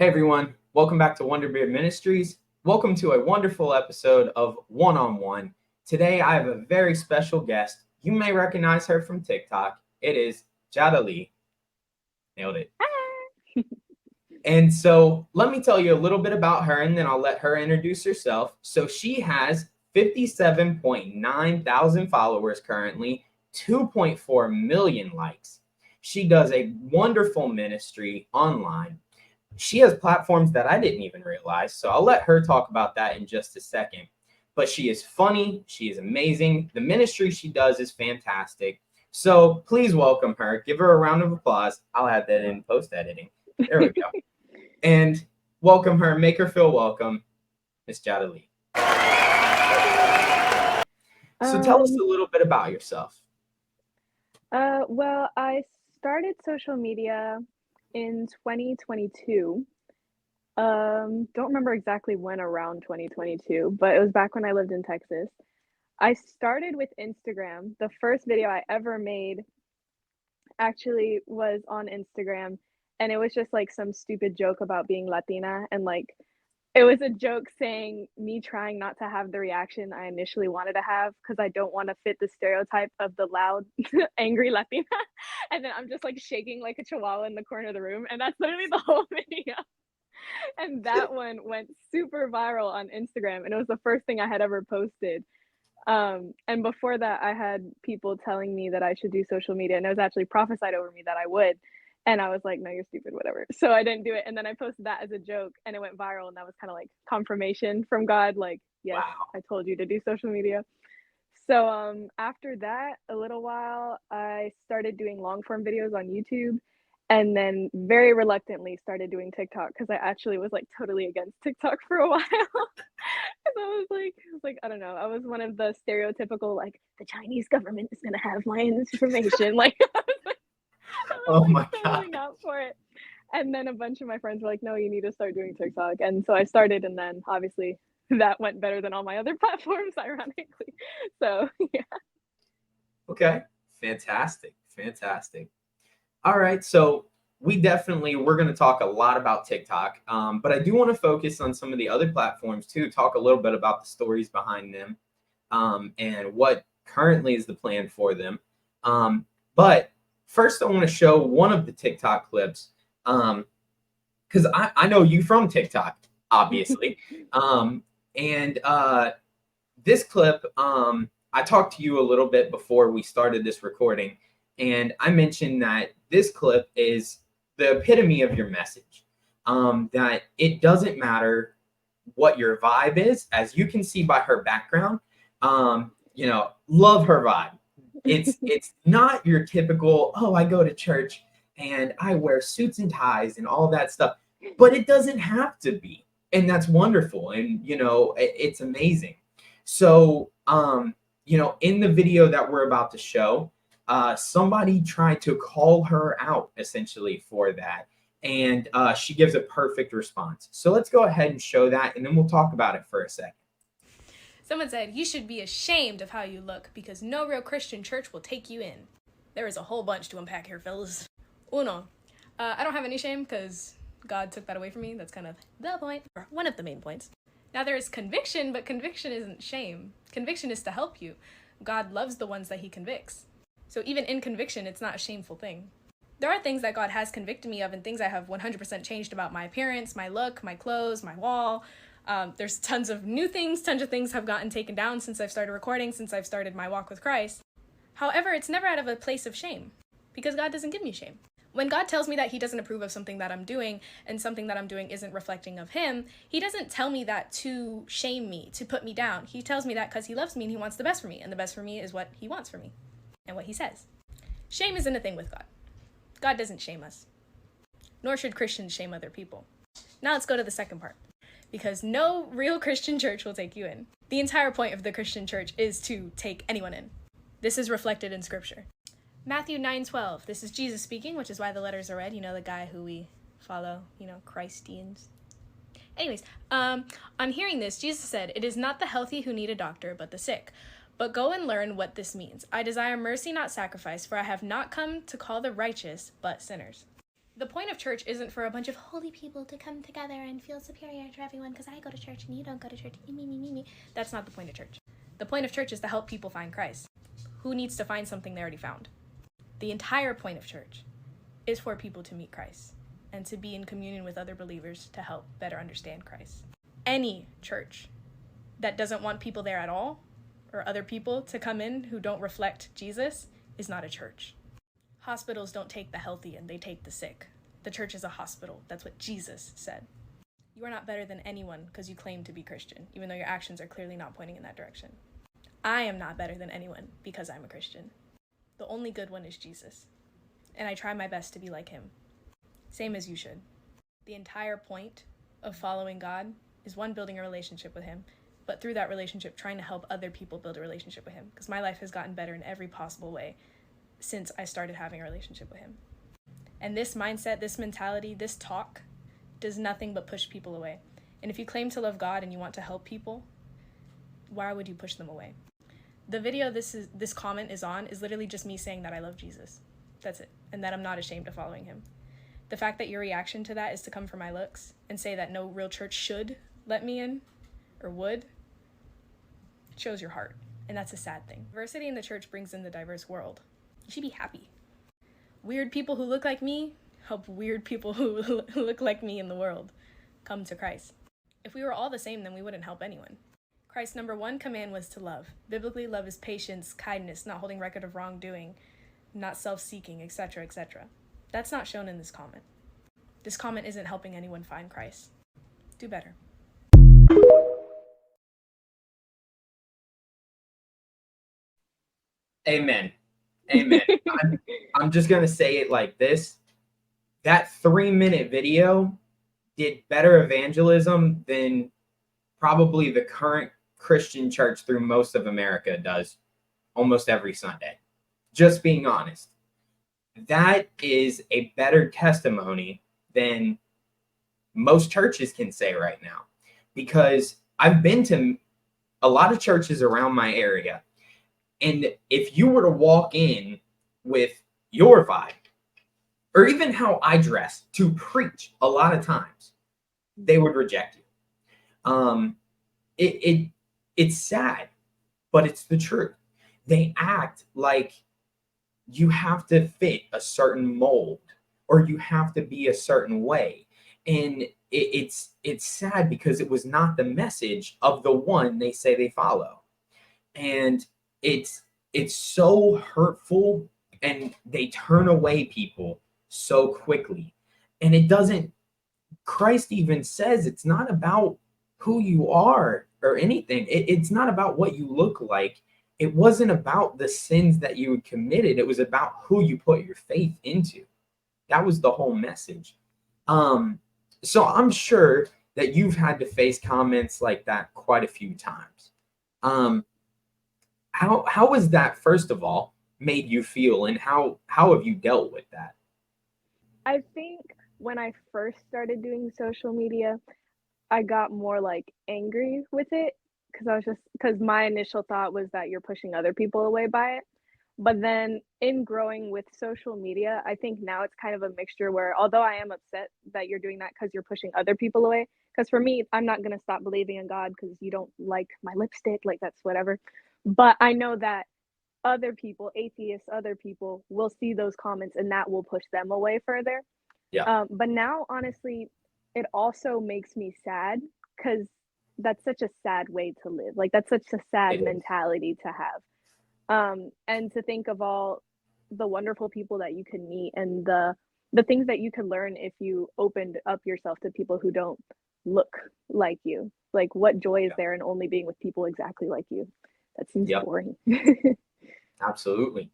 Hey everyone, welcome back to Wonderbeard Ministries. Welcome to a wonderful episode of One on One. Today I have a very special guest. You may recognize her from TikTok. It is Jarilee. Nailed it. Hi. And so let me tell you a little bit about her and then I'll let her introduce herself. So she has 57.9 thousand followers currently, 2.4 million likes. She does a wonderful ministry online. She has platforms that I didn't even realize. So I'll let her talk about that in just a second. But she is funny. She is amazing. The ministry she does is fantastic. So please welcome her. Give her a round of applause. I'll add that in post editing. There we go. And welcome her. Make her feel welcome, Miss Jarilee. So tell us a little bit about yourself. Well, I started social media in 2022. Don't remember exactly when around 2022, but it was back when I lived in Texas. I started with Instagram. The first video I ever made actually was on Instagram, and it was just like some stupid joke about being Latina, and like it was a joke saying me trying not to have the reaction I initially wanted to have because I don't want to fit the stereotype of the loud, angry Latina. And then I'm just like shaking like a chihuahua in the corner of the room. And that's literally the whole video. And that one went super viral on Instagram. And it was the first thing I had ever posted. And before that, I had people telling me that I should do social media. And it was actually prophesied over me that I would. And I was like, no, you're stupid, whatever. So I didn't do it. And then I posted that as a joke and it went viral. And that was kind of like confirmation from God, like, yes, Wow. I told you to do social media. So after that, a little while, I started doing long form videos on YouTube and then very reluctantly started doing TikTok because I actually was like totally against TikTok for a while. I was like, I don't know. I was one of the stereotypical, like, the Chinese government is gonna have my information. Like I was Oh like my God. totally not for it. And then a bunch of my friends were like, no, you need to start doing TikTok. And so I started, and then obviously that went better than all my other platforms, ironically. So yeah. Okay. Fantastic. Fantastic. All right. So we're going to talk a lot about TikTok, but I do want to focus on some of the other platforms too, talk a little bit about the stories behind them and what currently is the plan for them. But first, I want to show one of the TikTok clips because I know you from TikTok, obviously. And this clip, I talked to you a little bit before we started this recording, and I mentioned that this clip is the epitome of your message. That it doesn't matter what your vibe is, as you can see by her background. Love her vibe. It's not your typical, oh, I go to church and I wear suits and ties and all that stuff, but it doesn't have to be, and that's wonderful, and it's amazing. So, in the video that we're about to show, somebody tried to call her out essentially for that. And she gives a perfect response. So let's go ahead and show that, and then we'll talk about it for a second. Someone said, you should be ashamed of how you look because no real Christian church will take you in. There is a whole bunch to unpack here, fellas. Uno, I don't have any shame because God took that away from me. That's kind of the point, or one of the main points. Now there is conviction, but conviction isn't shame. Conviction is to help you. God loves the ones that he convicts. So even in conviction, it's not a shameful thing. There are things that God has convicted me of and things I have 100% changed about my appearance, my look, my clothes, my wall. There's tons of new things, tons of things have gotten taken down since I've started recording, since I've started my walk with Christ. However, it's never out of a place of shame because God doesn't give me shame. When God tells me that he doesn't approve of something that I'm doing and something that I'm doing isn't reflecting of him, he doesn't tell me that to shame me, to put me down. He tells me that because he loves me and he wants the best for me, and the best for me is what he wants for me and what he says. Shame isn't a thing with God. God doesn't shame us, nor should Christians shame other people. Now let's go to the second part, because no real Christian church will take you in. The entire point of the Christian church is to take anyone in. This is reflected in scripture. Matthew 9:12. This is Jesus speaking, which is why the letters are red. The guy who we follow, Christians. Anyways, on hearing this, Jesus said, "It is not the healthy who need a doctor, but the sick. But go and learn what this means. I desire mercy, not sacrifice, for I have not come to call the righteous, but sinners." The point of church isn't for a bunch of holy people to come together and feel superior to everyone because I go to church and you don't go to church. Me. That's not the point of church. The point of church is to help people find Christ. Who needs to find something they already found? The entire point of church is for people to meet Christ and to be in communion with other believers to help better understand Christ. Any church that doesn't want people there at all, or other people to come in who don't reflect Jesus, is not a church. Hospitals don't take the healthy and they take the sick. The church is a hospital. That's what Jesus said. You are not better than anyone because you claim to be Christian, even though your actions are clearly not pointing in that direction. I am not better than anyone because I'm a Christian. The only good one is Jesus. And I try my best to be like him. Same as you should. The entire point of following God is one, building a relationship with him, but through that relationship, trying to help other people build a relationship with him. Because my life has gotten better in every possible way since I started having a relationship with him. And this mindset, this mentality, this talk does nothing but push people away. And if you claim to love God and you want to help people, why would you push them away? The video this comment is on is literally just me saying that I love Jesus. That's it. And that I'm not ashamed of following him. The fact that your reaction to that is to come for my looks and say that no real church should let me in or would, it shows your heart. And that's a sad thing. Diversity in the church brings in the diverse world. You should be happy. Weird people who look like me help weird people who look like me in the world come to Christ. If we were all the same, then we wouldn't help anyone. Christ's number one command was to love. Biblically, love is patience, kindness, not holding record of wrongdoing, not self-seeking, etc., etc. That's not shown in this comment. This comment isn't helping anyone find Christ. Do better. Amen. Amen. I'm just going to say it like this. That 3-minute video did better evangelism than probably the current Christian church through most of America does almost every Sunday. Just being honest. That is a better testimony than most churches can say right now. Because I've been to a lot of churches around my area. And if you were to walk in with your vibe, or even how I dress to preach, a lot of times, they would reject you. It's sad, but it's the truth. They act like you have to fit a certain mold or you have to be a certain way. And it's sad because it was not the message of the one they say they follow. And it's so hurtful, and they turn away people so quickly. And it doesn't, Christ even says it's not about who you are or anything. It's not about what you look like. It wasn't about the sins that you had committed. It was about who you put your faith into. That was the whole message. So I'm sure that you've had to face comments like that quite a few times. How has that, first of all, made you feel, and how have you dealt with that? I think when I first started doing social media, I got more like angry with it because my initial thought was that you're pushing other people away by it. But then in growing with social media, I think now it's kind of a mixture where although I am upset that you're doing that because you're pushing other people away, because for me, I'm not going to stop believing in God because you don't like my lipstick, like that's whatever. But I know that other people, atheists, other people will see those comments and that will push them away further. Yeah. But now, honestly, it also makes me sad because that's such a sad way to live. Like that's such a sad mentality to have. And to think of all the wonderful people that you can meet and the things that you could learn if you opened up yourself to people who don't look like you. Like what joy is there in only being with people exactly like you? That seems boring. Absolutely.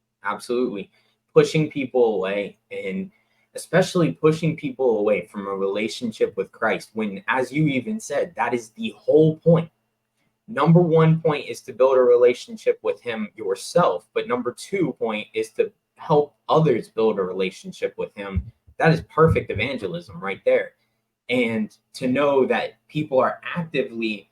Pushing people away, and especially pushing people away from a relationship with Christ, when, as you even said, that is the whole point. Number one point is to build a relationship with him yourself, but number 2 point is to help others build a relationship with him. That is perfect evangelism right there. And to know that people are actively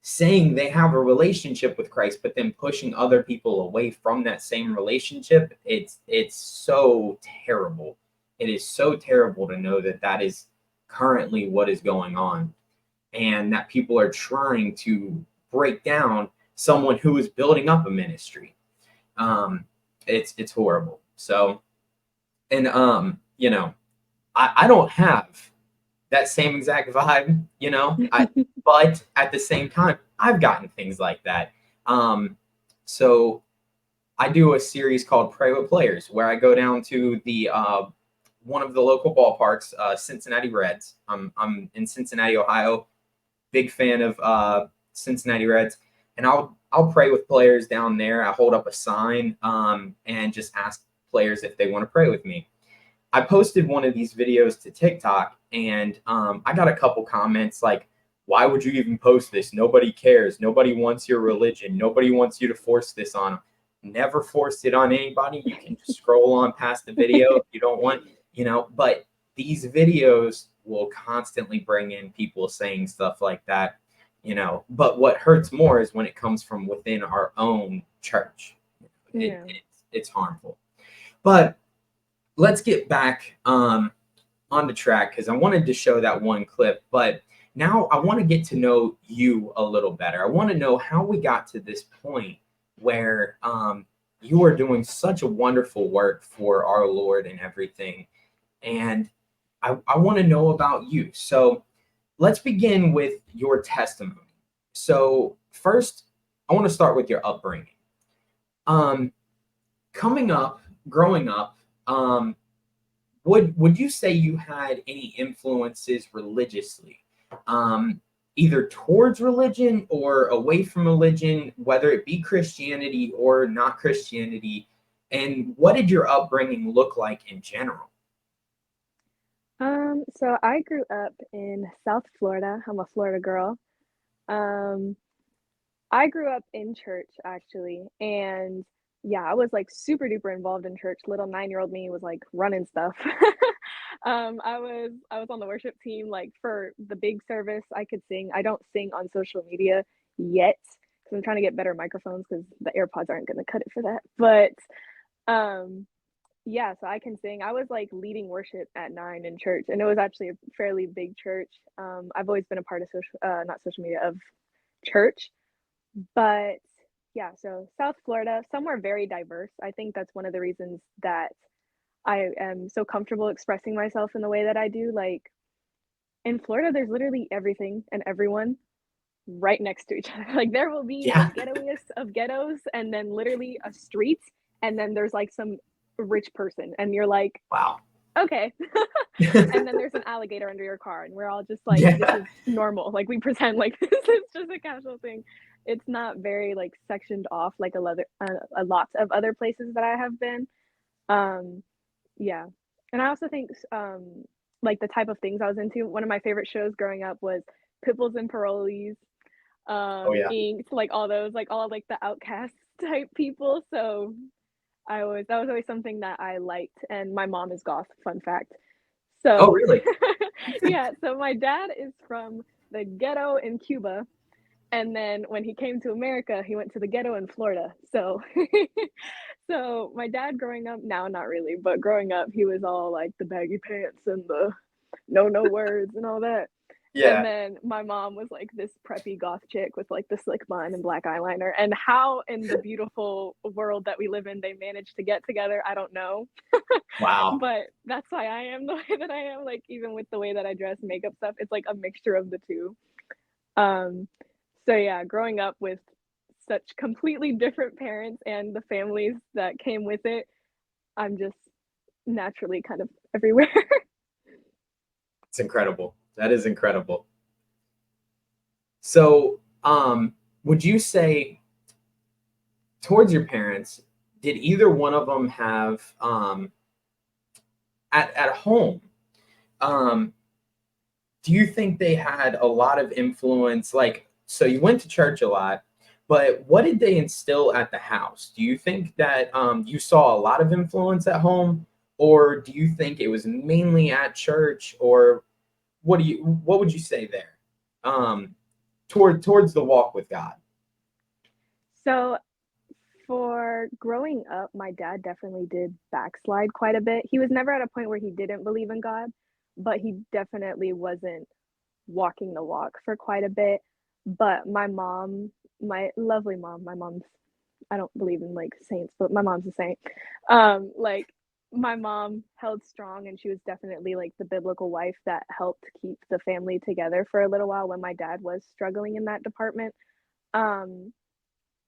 saying they have a relationship with Christ, but then pushing other people away from that same relationship, it's so terrible. it is so terrible to know that that is currently what is going on, and that people are trying to break down someone who is building up a ministry. It's horrible. So, and I don't have that same exact vibe, but at the same time, I've gotten things like that. So I do a series called Pray with Players, where I go down to the one of the local ballparks, Cincinnati Reds. I'm in Cincinnati, Ohio. Big fan of Cincinnati Reds, and I'll pray with players down there. I hold up a sign and just ask players if they want to pray with me. I posted one of these videos to TikTok, and I got a couple comments like, "Why would you even post this? Nobody cares. Nobody wants your religion. Nobody wants you to force this on them." Never forced it on anybody. You can just scroll on past the video if you don't want, but these videos will constantly bring in people saying stuff like that, but what hurts more is when it comes from within our own church. Yeah. It's harmful. But let's get back on the track, because I wanted to show that one clip, but now I want to get to know you a little better. I want to know how we got to this point where you are doing such a wonderful work for our Lord and everything. And I want to know about you. So let's begin with your testimony. So first, I want to start with your upbringing. Growing up, would you say you had any influences religiously, either towards religion or away from religion, whether it be Christianity or not Christianity? And what did your upbringing look like in general? So I grew up in South Florida. I'm a Florida girl. Um, I grew up in church actually, and yeah, I was like super duper involved in church. Little 9-year-old me was like running stuff. I was on the worship team like for the big service. I could sing. I don't sing on social media yet because I'm trying to get better microphones because the AirPods aren't going to cut it for that. But yeah, so I can sing. I was like leading worship at 9 in church, and it was actually a fairly big church. I've always been a part of not social media, of church. But yeah, so South Florida, somewhere very diverse. I think that's one of the reasons that I am so comfortable expressing myself in the way that I do. Like in Florida, there's literally everything and everyone right next to each other. Like there will be Yeah. the ghettoest of ghettos, and then literally a street, and then there's like some rich person, and you're like, Wow. okay. And then there's an alligator under your car, and we're all just like, this is normal. Like we pretend like this is just a casual thing. It's not very like sectioned off like a lot of other places that I have been. Yeah, and I also think like the type of things I was into. One of my favorite shows growing up was Pipples and Parolees, Oh yeah. Inked, like all those, like all like the outcast type people. So that was always something that I liked. And my mom is goth, fun fact. Oh So really? yeah, so my dad is from the ghetto in Cuba, and then when he came to America, he went to the ghetto in Florida. So so my dad growing up, now not really, but growing up, he was all like the baggy pants and the no words and all that. And Yeah. then my mom was like this preppy goth chick with like the slick bun and black eyeliner. And how in the beautiful world that we live in they managed to get together, I don't know. Wow. But that's why I am the way that I am. Like even with the way that I dress, makeup stuff, it's like a mixture of the two. Um, so yeah, growing up with such completely different parents and the families that came with it, I'm just naturally kind of everywhere. It's incredible. That is incredible. So, would you say towards your parents, did either one of them have at home? Do you think they had a lot of influence? Like, so you went to church a lot, but what did they instill at the house? Do you think that you saw a lot of influence at home, or do you think it was mainly at church, or what would you say there? Towards the walk with God. So For growing up, my dad definitely did backslide quite a bit. He was never at a point where he didn't believe in God, but he definitely wasn't walking the walk for quite a bit. But my mom, my lovely mom, my mom's, I don't believe in like saints, but my mom's a saint. Like my mom held strong, and she was definitely like the biblical wife that helped keep the family together for a little while when my dad was struggling in that department. Um,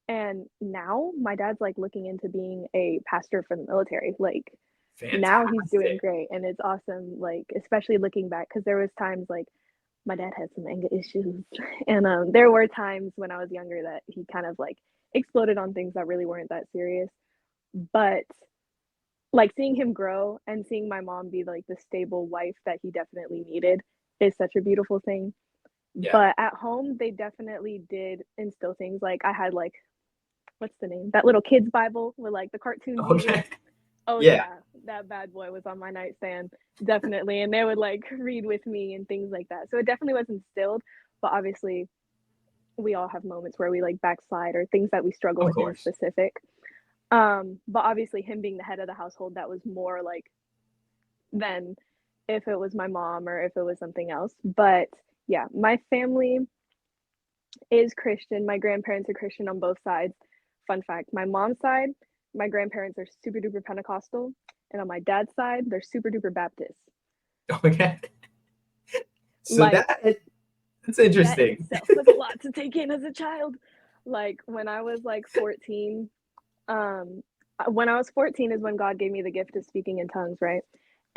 and now my dad's like looking into being a pastor for the military. Like now he's doing Fantastic. great, and it's awesome. Like especially looking back, because there was times like my dad had some anger issues, and there were times when I was younger that he kind of like exploded on things that really weren't that serious. But like seeing him grow and seeing my mom be like the stable wife that he definitely needed is such a beautiful thing. Yeah. But at home, they definitely did instill things like I had like what's the name? That little kids Bible with like the cartoon Jesus. Okay. Oh Yeah. yeah, that bad boy was on my nightstand, definitely. And they would like read with me and things like that. So it definitely was instilled, but obviously we all have moments where we like backslide or things that we struggle Of with in course. specific. But obviously him being the head of the household, that was more like than if it was my mom or if it was something else. But yeah, my family is Christian. My grandparents are Christian on both sides. Fun fact, my mom's side, my grandparents are super duper Pentecostal, and on my dad's side, they're super duper Baptist. Okay. So Like that's that in interesting. itself was a lot to take in as a child. Like when I was like 14, um when I was 14 is when God gave me the gift of speaking in tongues, right?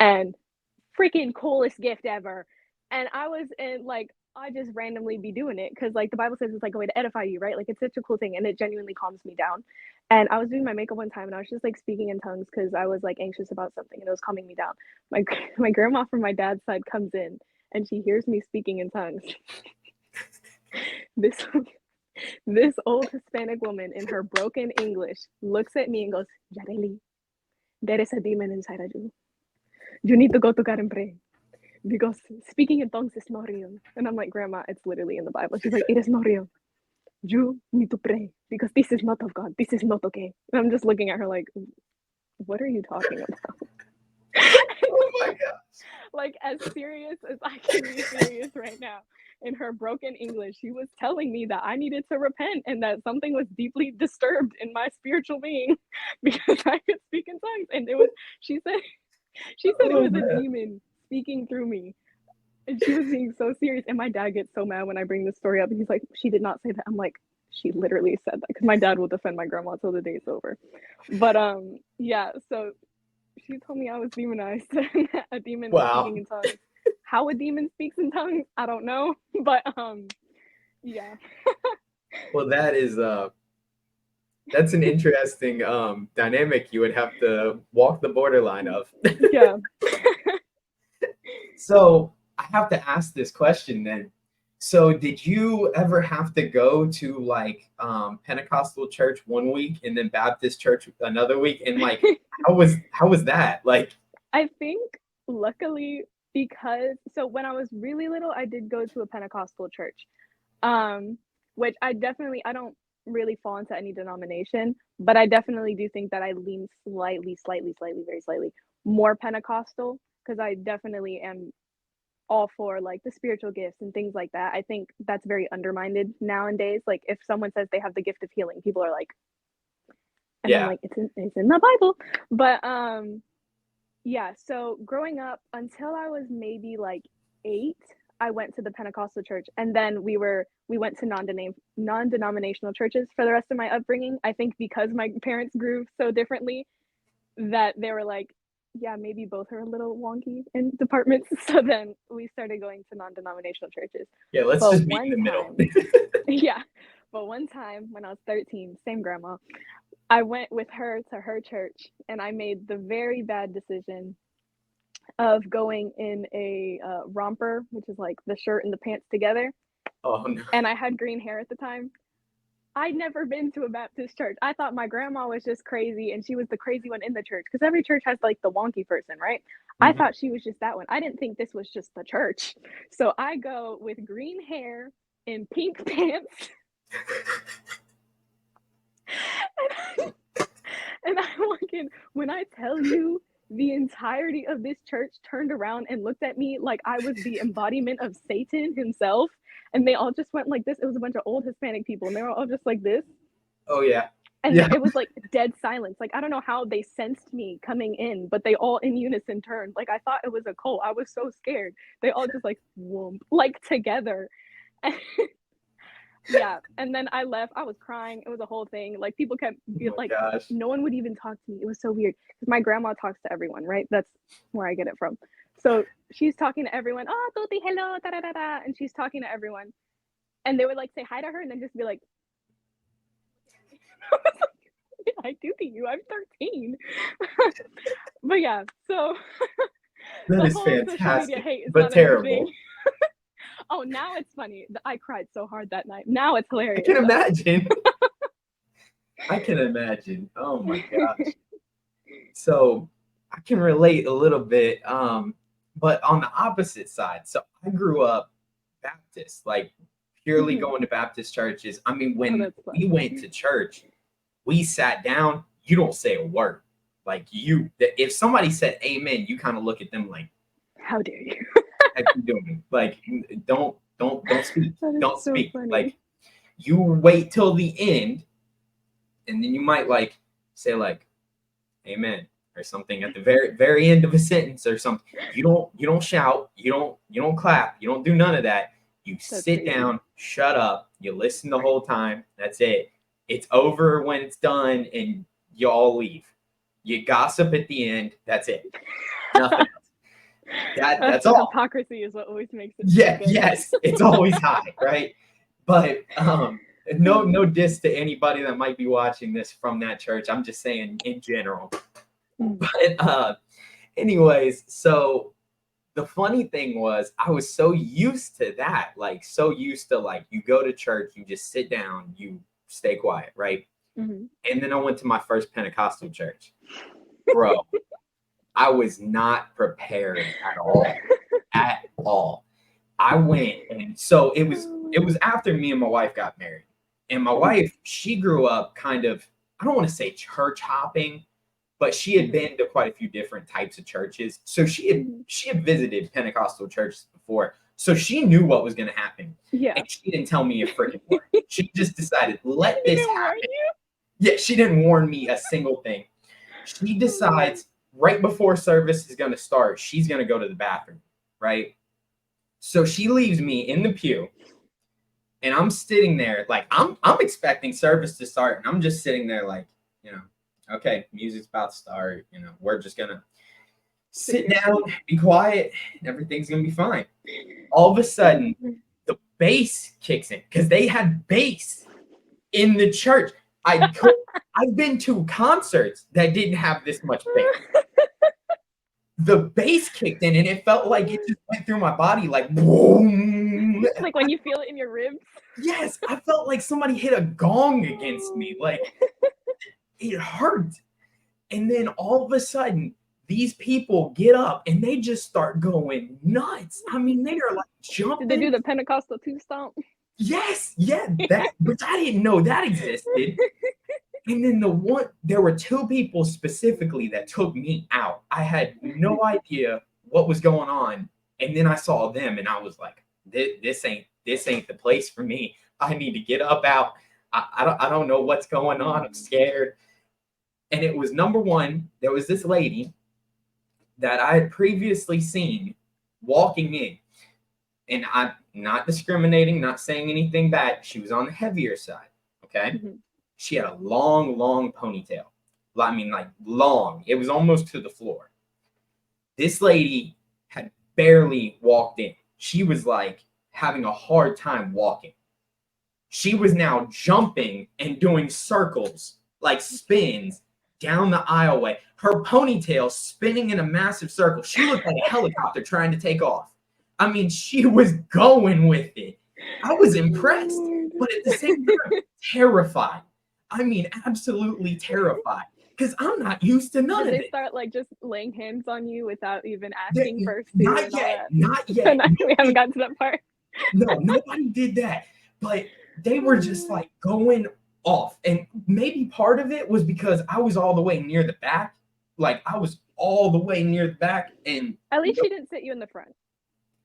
And freaking coolest gift ever. And I was in like I just randomly be doing it because like the Bible says it's like a way to edify you, right? Like it's such a cool thing and it genuinely calms me down. And I was doing my makeup one time and I was just like speaking in tongues because I was like anxious about something and it was calming me down. My my grandma from my dad's side comes in and she hears me speaking in tongues. This this old Hispanic woman in her broken English looks at me and goes, Jarilee, there is a demon inside of you. You need to go to God and pray because speaking in tongues is not real. And I'm like, Grandma, it's literally in the Bible. She's like, it is not real. You need to pray because this is not of God. This is not okay. And I'm just looking at her like, what are you talking about? Oh my God. Like, as serious as I can be serious right now. In her broken English, she was telling me that I needed to repent and that something was deeply disturbed in my spiritual being because I could speak in tongues. And it was, she said, it Oh was a man. demon speaking through me. And she was being so serious. And my dad gets so mad when I bring this story up. He's like, she did not say that. I'm like, she literally said that because my dad will defend my grandma till the day's over. But yeah, so she told me I was demonized. A demon was Wow. speaking in tongues. How a demon speaks in tongues, I don't know. But yeah. Well, that's an interesting dynamic you would have to walk the borderline of. Yeah. So I have to ask this question then. So did you ever have to go to like Pentecostal church one week and then Baptist church another week? And like how was that? Like I think luckily because so when I was really little, I did go to a Pentecostal church. Um, which I don't really fall into any denomination, but I definitely do think that I lean slightly, very slightly more Pentecostal because I definitely am all for like the spiritual gifts and things like that. I think that's very undermined nowadays. Like if someone says they have the gift of healing, people are like, and I'm yeah. like, it's in the Bible. But yeah, so growing up until I was maybe like 8, I went to the Pentecostal church and then we went to non-denominational churches for the rest of my upbringing. I think because my parents grew so differently that they were like, yeah, maybe both are a little wonky in departments. So then we started going to non-denominational churches. Yeah, let's But just meet in one the middle. time, yeah, but one time when I was 13, same grandma, I went with her to her church and I made the very bad decision of going in a romper, which is like the shirt and the pants together. Oh no. And I had green hair at the time. I'd never been to a Baptist church. I thought my grandma was just crazy and she was the crazy one in the church because every church has like the wonky person, right? I Mhm. thought she was just that one. I didn't think this was just the church. So I go with green hair and pink pants. And I walk in, when I tell you the entirety of this church turned around and looked at me like I was the embodiment of Satan himself. And they all just went like this. It was a bunch of old Hispanic people, and they were all just like this. Oh yeah. And Yeah. it was like dead silence. Like, I don't know how they sensed me coming in, but they all in unison turned. Like, I thought it was a cult. I was so scared. They all just like, whoomp, like together. Yeah. And then I left. I was crying. It was a whole thing. Like, people kept Oh my like, gosh. no one would even talk to me. It was so weird. Because my grandma talks to everyone, right? That's where I get it from. So she's talking to everyone. Oh, Tuti, hello, da da da da. And she's talking to everyone. And they would like say hi to her and then just be like, what did I do to you? I'm 13. But yeah, so That the is whole social media fantastic, hate is but not a new terrible. thing. Oh, now it's funny. I cried so hard that night. Now it's I hilarious. can imagine. I can imagine. Oh my gosh. So I can relate a little bit. But on the opposite side, so I grew up Baptist, like purely going to Baptist churches. I mean, when that's fun. we went to church, we sat down, you don't say a word. Like if somebody said amen, you kind of look at them like, How dare you? how you doing? Like, don't speak. That is Don't so speak. funny. Like, you wait till the end, and then you might like say like amen or something at the very end of a sentence or something. You don't shout, you don't clap, you don't do none of that. You That's sit crazy. down, shut up, you listen the whole time. That's it. It's over when it's done, and you all leave. You gossip at the end. That's it. Nothing else. That's the all. hypocrisy is what always makes it. Yeah, so good. yes, it's always high, right? But no diss to anybody that might be watching this from that church. I'm just saying in general. But anyways, so the funny thing was I was so used to that, like so used to like you go to church, you just sit down, you stay quiet, right? Mhm. And then I went to my first Pentecostal church. Bro, I was not prepared at all. At all. I went, and so it was after me and my wife got married. And my wife, she grew up kind of, I don't want to say church hopping, but she had been to quite a few different types of churches. So she had visited Pentecostal churches before. So she knew what was going to happen. Yeah. And she didn't tell me a freaking word. She just decided, let She this didn't warn happen. you? Yeah, she didn't warn me a single thing. She decides right before service is going to start, she's going to go to the bathroom, right? So she leaves me in the pew, and I'm sitting there like I'm expecting service to start, and I'm just sitting there like, okay, music's about to start, we're just gonna sit down, be quiet, and everything's gonna be fine. All of a sudden, the bass kicks in because they had bass in the church. I've been to concerts that didn't have this much bass. The bass kicked in, and it felt like it just went through my body like boom. Like when you feel it in your ribs. Yes, I felt like somebody hit a gong against me. Like it hurt. And then all of a sudden, these people get up and they just start going nuts. I mean, they are like jumping. Did they do the Pentecostal two stomp? Yes, yeah, that, but I didn't know that existed. And then there were two people specifically that took me out. I had no idea what was going on. And then I saw them and I was like, this ain't the place for me. I need to get up out. I don't know what's going on. I'm scared. And it was number one, there was this lady that I had previously seen walking in. And I'm not discriminating, not saying anything bad. She was on the heavier side. Okay. Mm-hmm. She had a long ponytail. I mean, like long. It was almost to the floor. This lady had barely walked in. She was like having a hard time walking. She was now jumping and doing circles, like spins down the aisleway. Her ponytail spinning in a massive circle. She looked like a helicopter trying to take off. I mean, she was going with it. I was impressed, but at the same time, terrified. I mean, absolutely terrified because I'm not used to none of it. Did they start like just laying hands on you without even asking first? Not yet. Not yet. We haven't gotten to that part. No, nobody did that. But they were just like going off. And maybe part of it was because I was all the way near the back. Like I was all the way near the back, and At least she didn't sit you in the front.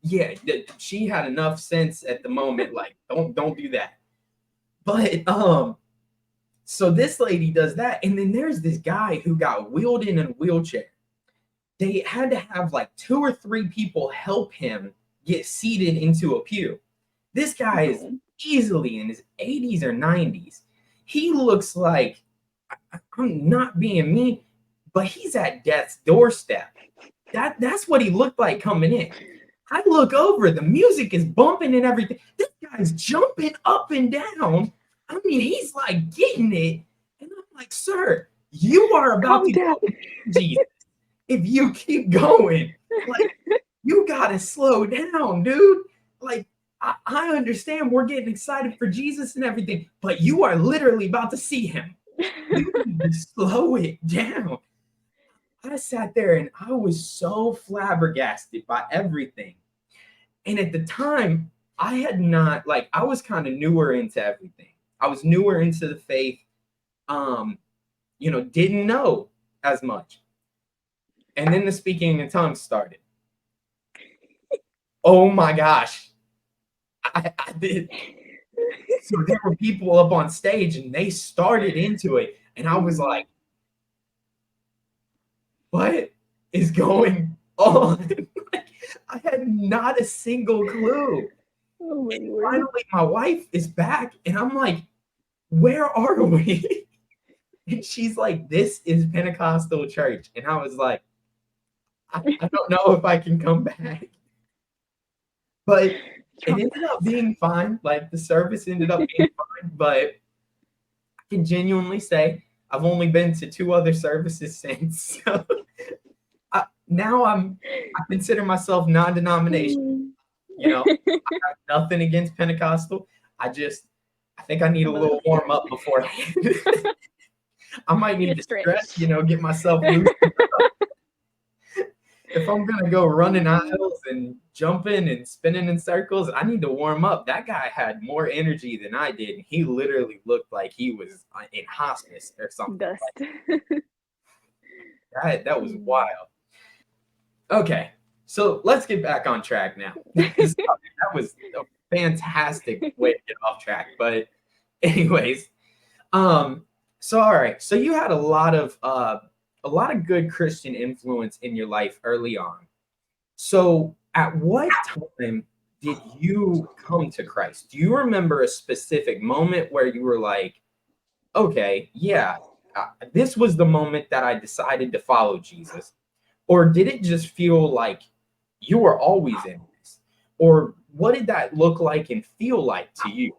yeah, she had enough sense at the moment. Like, don't do that. But so this lady does that, and then there's this guy who got wheeled in a wheelchair. They had to have like 2 or 3 people help him get seated into a pew. This guy is easily in his 80s or 90s. He looks like, I'm not being mean, but he's at death's doorstep. That's what he looked like coming in. I look over, the music is bumping and everything. This guy's jumping up and down. I mean, he's like getting it. And I'm like, sir, you are about to go Jesus if you keep going. Like, you gotta slow down, dude. Like, I understand we're getting excited for Jesus and everything, but you are literally about to see him. You need to slow it down. I sat there and I was so flabbergasted by everything. And at the time, I had not, like, I was kind of newer into everything. I was newer into the faith, didn't know as much. And then the speaking in tongues started. Oh my gosh. I did. So there were people up on stage and they started into it. And I was like, what is going on? I had not a single clue. Oh my And word. finally, my wife is back, and I'm like, where are we? And she's like, this is Pentecostal church. And I was like, I don't know if I can come back. But it ended up being fine. Like, the service ended up being fine. But I can genuinely say I've only been to 2 other services since. So now I consider myself non-denominational. I have nothing against Pentecostal. I think I need a little warm up beforehand. I might need to stretch, get myself loose. If I'm gonna go running aisles and jumping and spinning in circles, I need to warm up. That guy had more energy than I did. He literally looked like he was in hospice or something. Dust. That was wild. Okay, so let's get back on track now. That was a fantastic way to get off track. But anyways, so all right, so you had a lot of good Christian influence in your life early on. So at what time did you come to Christ? Do you remember a specific moment where you were like, okay, yeah, this was the moment that I decided to follow Jesus? Or did it just feel like you were always in this? Or what did that look like and feel like to you?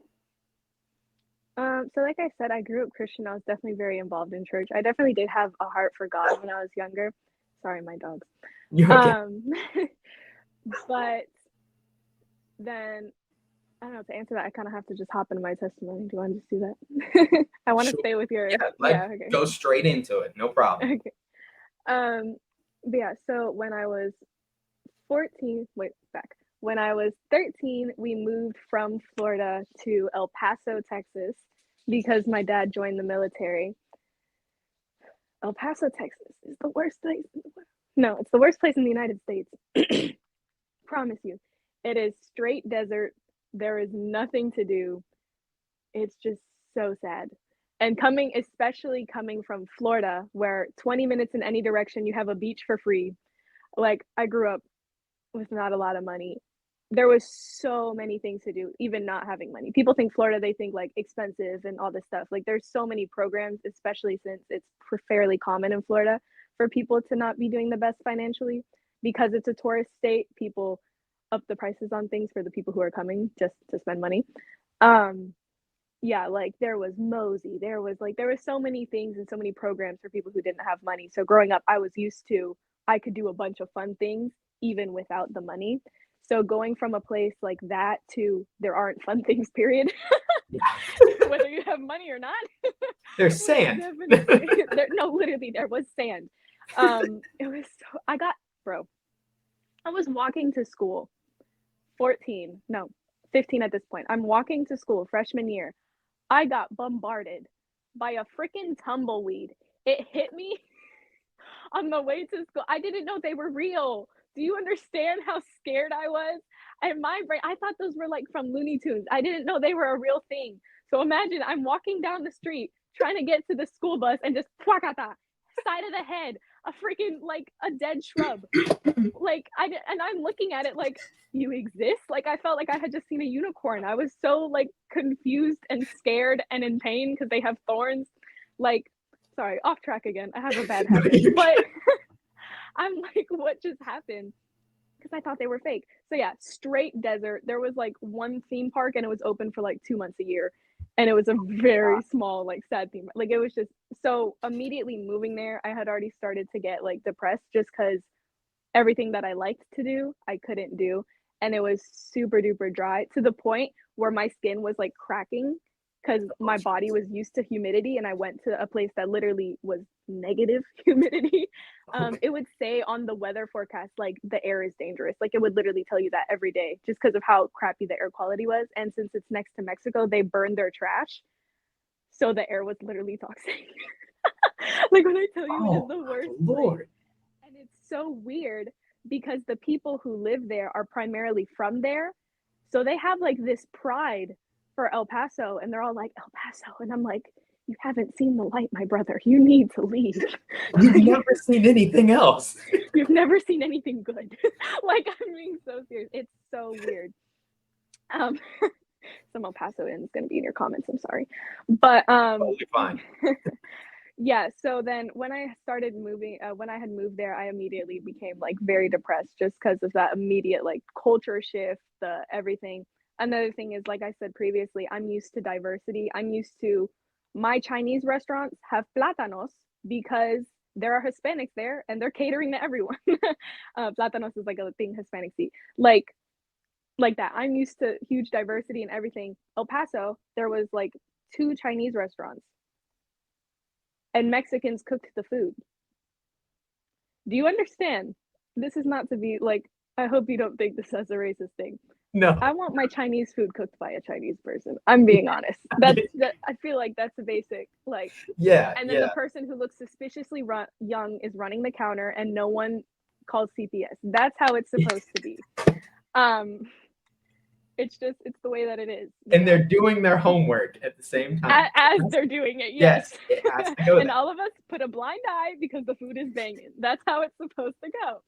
So like I said, I grew up Christian. I was definitely very involved in church. I definitely did have a heart for God when I was younger. Sorry, my dogs. Okay. But then, I don't know, to answer that, I kind of have to just hop into my testimony. Do you want to just do that? I want to stay with your... Okay. Go straight into it. No problem. Okay. But yeah, so when I was 14, when I was 13, we moved from Florida to El Paso, Texas, because my dad joined the military. El Paso, Texas is the worst place in the world. No, it's the worst place in the United States. Promise you. It is straight desert. There is nothing to do. It's just so sad. And especially coming from Florida, where 20 minutes in any direction, you have a beach for free. Like, I grew up with not a lot of money. There was so many things to do, even not having money. People think Florida, they think like expensive and all this stuff. Like, there's so many programs, especially since it's fairly common in Florida for people to not be doing the best financially. Because it's a tourist state, people up the prices on things for the people who are coming just to spend money. Yeah, like there was Mosey, there was so many things and so many programs for people who didn't have money. So growing up, I was used to, I could do a bunch of fun things even without the money. So going from a place like that to there aren't fun things, period, whether you have money or not. There's sand. No, literally, there was sand. It was I was walking to school, 15 at this point. I'm walking to school freshman year. I got bombarded by a freaking tumbleweed. It hit me on the way to school. I didn't know they were real. Do you understand how scared I was? And my brain, I thought those were like from Looney Tunes. I didn't know they were a real thing. So imagine I'm walking down the street trying to get to the school bus and just fuakata, side of the head, a freaking like a dead shrub. Like and I'm looking at it like, you exist? Like I felt like I had just seen a unicorn. I was so like confused and scared and in pain because they have thorns. Like, sorry, off track again. I have a bad habit. But I'm like, what just happened? Because I thought they were fake. So yeah, straight desert. There was like one theme park and it was open for like 2 months a year. And it was a very small, like sad theme. Like it was just so immediately moving there, I had already started to get like depressed just because everything that I liked to do, I couldn't do. And it was super duper dry to the point where my skin was like cracking because my body was used to humidity. And I went to a place that literally was negative humidity. It would say on the weather forecast, like the air is dangerous. Like it would literally tell you that every day just because of how crappy the air quality was. And since it's next to Mexico, they burn their trash. So the air was literally toxic. Like when I tell you, it is the worst. Lord. And it's so weird because the people who live there are primarily from there. So they have like this pride for El Paso and they're all like, El Paso. And I'm like, you haven't seen the light, my brother. You need to leave. You've never seen anything else. You've never seen anything good. Like, I'm being so serious. It's so weird. Some El Pasoans is going to be in your comments. I'm sorry. But Totally fine. yeah, so then when I started moving, when I had moved there, I immediately became like very depressed just because of that immediate like culture shift, the everything. Another thing is, like I said previously, I'm used to diversity. I'm used to my Chinese restaurants have plátanos because there are Hispanics there and they're catering to everyone. Plátanos is like a thing Hispanics eat. Like that. I'm used to huge diversity and everything. El Paso, there was like 2 Chinese restaurants and Mexicans cooked the food. Do you understand? This is not to be like, I hope you don't think this as a racist thing. No. I want my Chinese food cooked by a Chinese person. I'm being honest. I feel like that's a basic like. Yeah. And then the person who looks suspiciously young is running the counter, and no one calls CPS. That's how it's supposed to be. It's the way that it is. And they're doing their homework at the same time. As they're doing it, yes. It has to go And there. all of us put a blind eye because the food is banging. That's how it's supposed to go.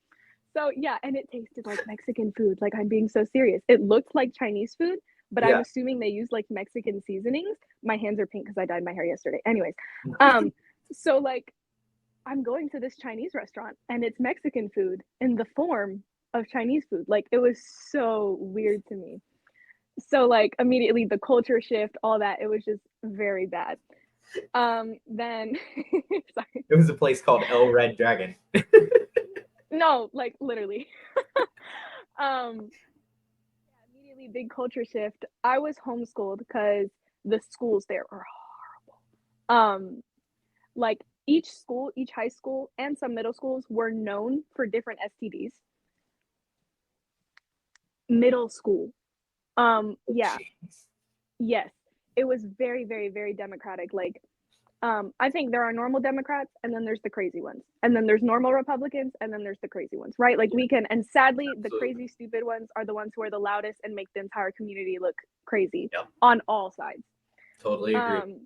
So yeah, and it tasted like Mexican food. Like, I'm being so serious. It looked like Chinese food, but I'm assuming they use like Mexican seasonings. My hands are pink because I dyed my hair yesterday. Anyways, so like I'm going to this Chinese restaurant and it's Mexican food in the form of Chinese food. Like, it was so weird to me. So like immediately the culture shift, all that, it was just very bad. Then sorry. It was a place called El Red Dragon. No, like literally. Immediately big culture shift. I was homeschooled because the schools there are horrible. Like each school, each high school and some middle schools were known for different STDs. Middle school. Yeah. Yes. It was very, very, very democratic. Like, I think there are normal Democrats and then there's the crazy ones. And then there's normal Republicans and then there's the crazy ones, right? Like and sadly, the crazy, stupid ones are the ones who are the loudest and make the entire community look crazy on all sides. Totally agree.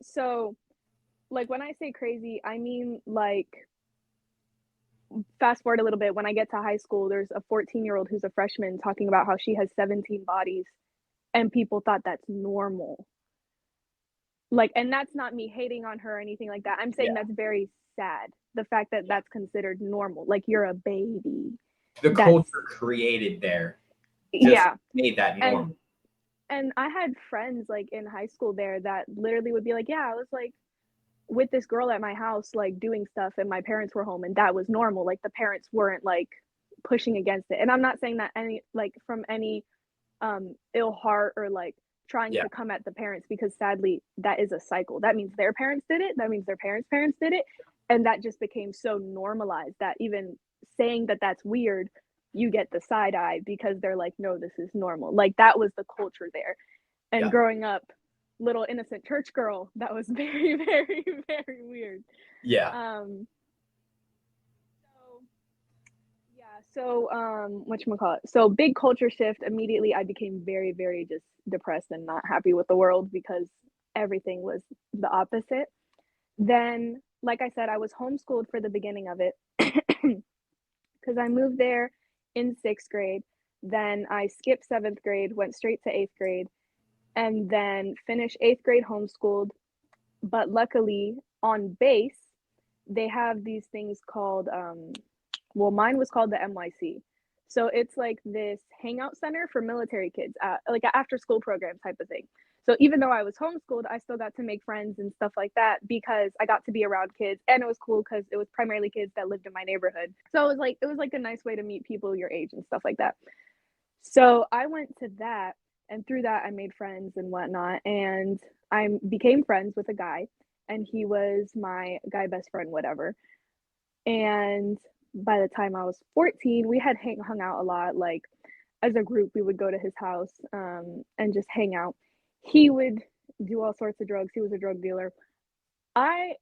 So like when I say crazy, I mean like, fast forward a little bit, when I get to high school, there's a 14-year-old who's a freshman talking about how she has 17 bodies and people thought that's normal. Like, and that's not me hating on her or anything like that. I'm saying that's very sad. The fact that that's considered normal. Like, you're a baby. The culture created there just made that normal. And I had friends like in high school there that literally would be like, yeah, I was like with this girl at my house, like doing stuff and my parents were home and that was normal. Like the parents weren't like pushing against it. And I'm not saying that any like from any ill heart or like trying to come at the parents, because sadly that is a cycle. That means their parents did it. That means their parents' parents did it. And that just became so normalized that even saying that that's weird, you get the side eye because they're like, no, this is normal. Like that was the culture there. And growing up, little innocent church girl that was very, very, very weird. Yeah. Whatchamacallit? So big culture shift. Immediately I became very, very just depressed and not happy with the world because everything was the opposite. Then, like I said, I was homeschooled for the beginning of it because I moved there in 6th grade. Then I skipped 7th grade, went straight to 8th grade, and then finished 8th grade homeschooled. But luckily, on base, they have these things called, well, mine was called the MYC. So it's like this hangout center for military kids, like an after school program type of thing. So even though I was homeschooled, I still got to make friends and stuff like that because I got to be around kids, and it was cool because it was primarily kids that lived in my neighborhood. So it was like a nice way to meet people your age and stuff like that. So I went to that, and through that I made friends and whatnot, and I became friends with a guy, and he was my guy best friend, whatever. And by the time I was 14, we had hung out a lot. Like as a group, we would go to his house and just hang out. He would do all sorts of drugs. He was a drug dealer. I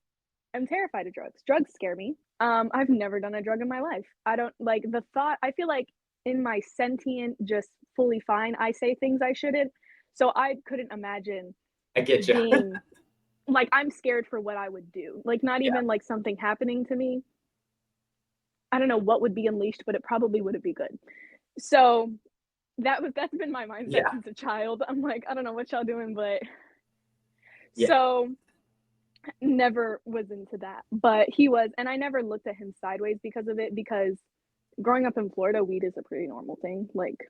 am terrified of drugs. Drugs scare me. I've never done a drug in my life. I don't like the thought. I feel like in my sentient, just fully fine, I say things I shouldn't. So I couldn't imagine I get you. being like, I'm scared for what I would do. Like not Yeah. even like something happening to me. I don't know what would be unleashed, but it probably wouldn't be good. So that's been my mindset Yeah. since a child. I'm like, I don't know what y'all doing, but Yeah. so never was into that. But he was, and I never looked at him sideways because of it, because growing up in Florida, weed is a pretty normal thing. Like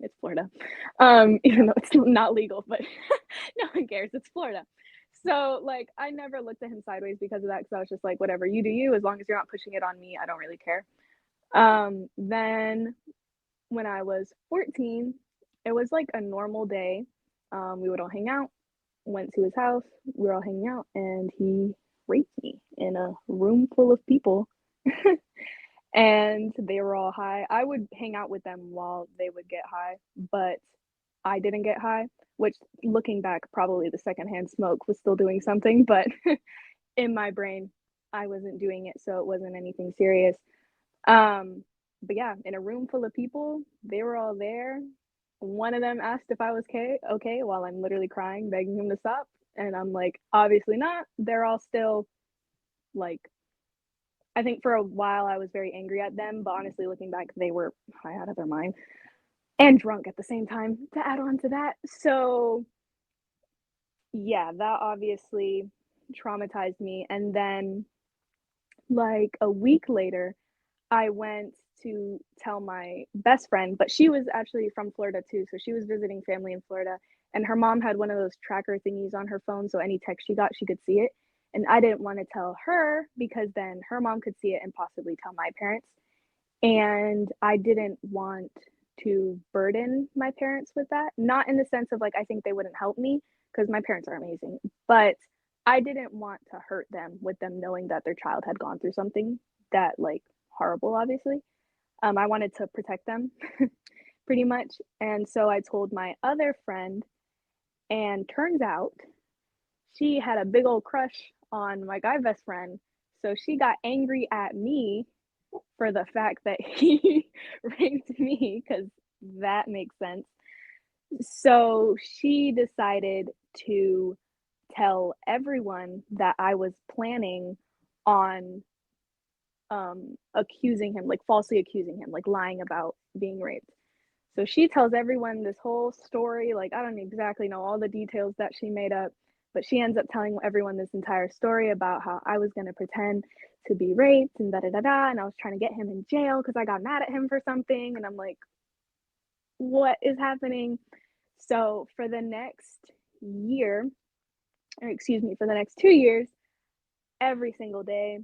it's Florida. Even though it's not legal, but no one cares. It's Florida. So like I never looked at him sideways because of that, because I was just like, whatever, you do you, as long as you're not pushing it on me, I don't really care. Then when I was 14, it was like a normal day. We would all hang out, went to his house, we were all hanging out, and he raped me in a room full of people. And they were all high. I would hang out with them while they would get high, but I didn't get high, which looking back, probably the secondhand smoke was still doing something, but in my brain, I wasn't doing it, so it wasn't anything serious. But yeah, in a room full of people, they were all there. One of them asked if I was okay, while I'm literally crying, begging him to stop. And I'm like, obviously not. They're all still like, I think for a while I was very angry at them, but honestly, looking back, they were high out of their mind and drunk at the same time to add on to that. So yeah, that obviously traumatized me. And then like a week later, I went to tell my best friend, but she was actually from Florida too. So she was visiting family in Florida, and her mom had one of those tracker thingies on her phone. So any text she got, she could see it. And I didn't want to tell her because then her mom could see it and possibly tell my parents. And I didn't want to burden my parents with that. Not in the sense of like, I think they wouldn't help me because my parents are amazing, but I didn't want to hurt them with them knowing that their child had gone through something that like horrible, obviously. I wanted to protect them pretty much. And so I told my other friend, and turns out she had a big old crush on my guy best friend. So she got angry at me for the fact that he raped me, because that makes sense. So she decided to tell everyone that I was planning on accusing him, like falsely accusing him, like lying about being raped. So she tells everyone this whole story. Like, I don't exactly know all the details that she made up, but she ends up telling everyone this entire story about how I was going to pretend to be raped and da da da da. And I was trying to get him in jail because I got mad at him for something. And I'm like, what is happening? So for the next year, or excuse me, for the next 2 years, every single day,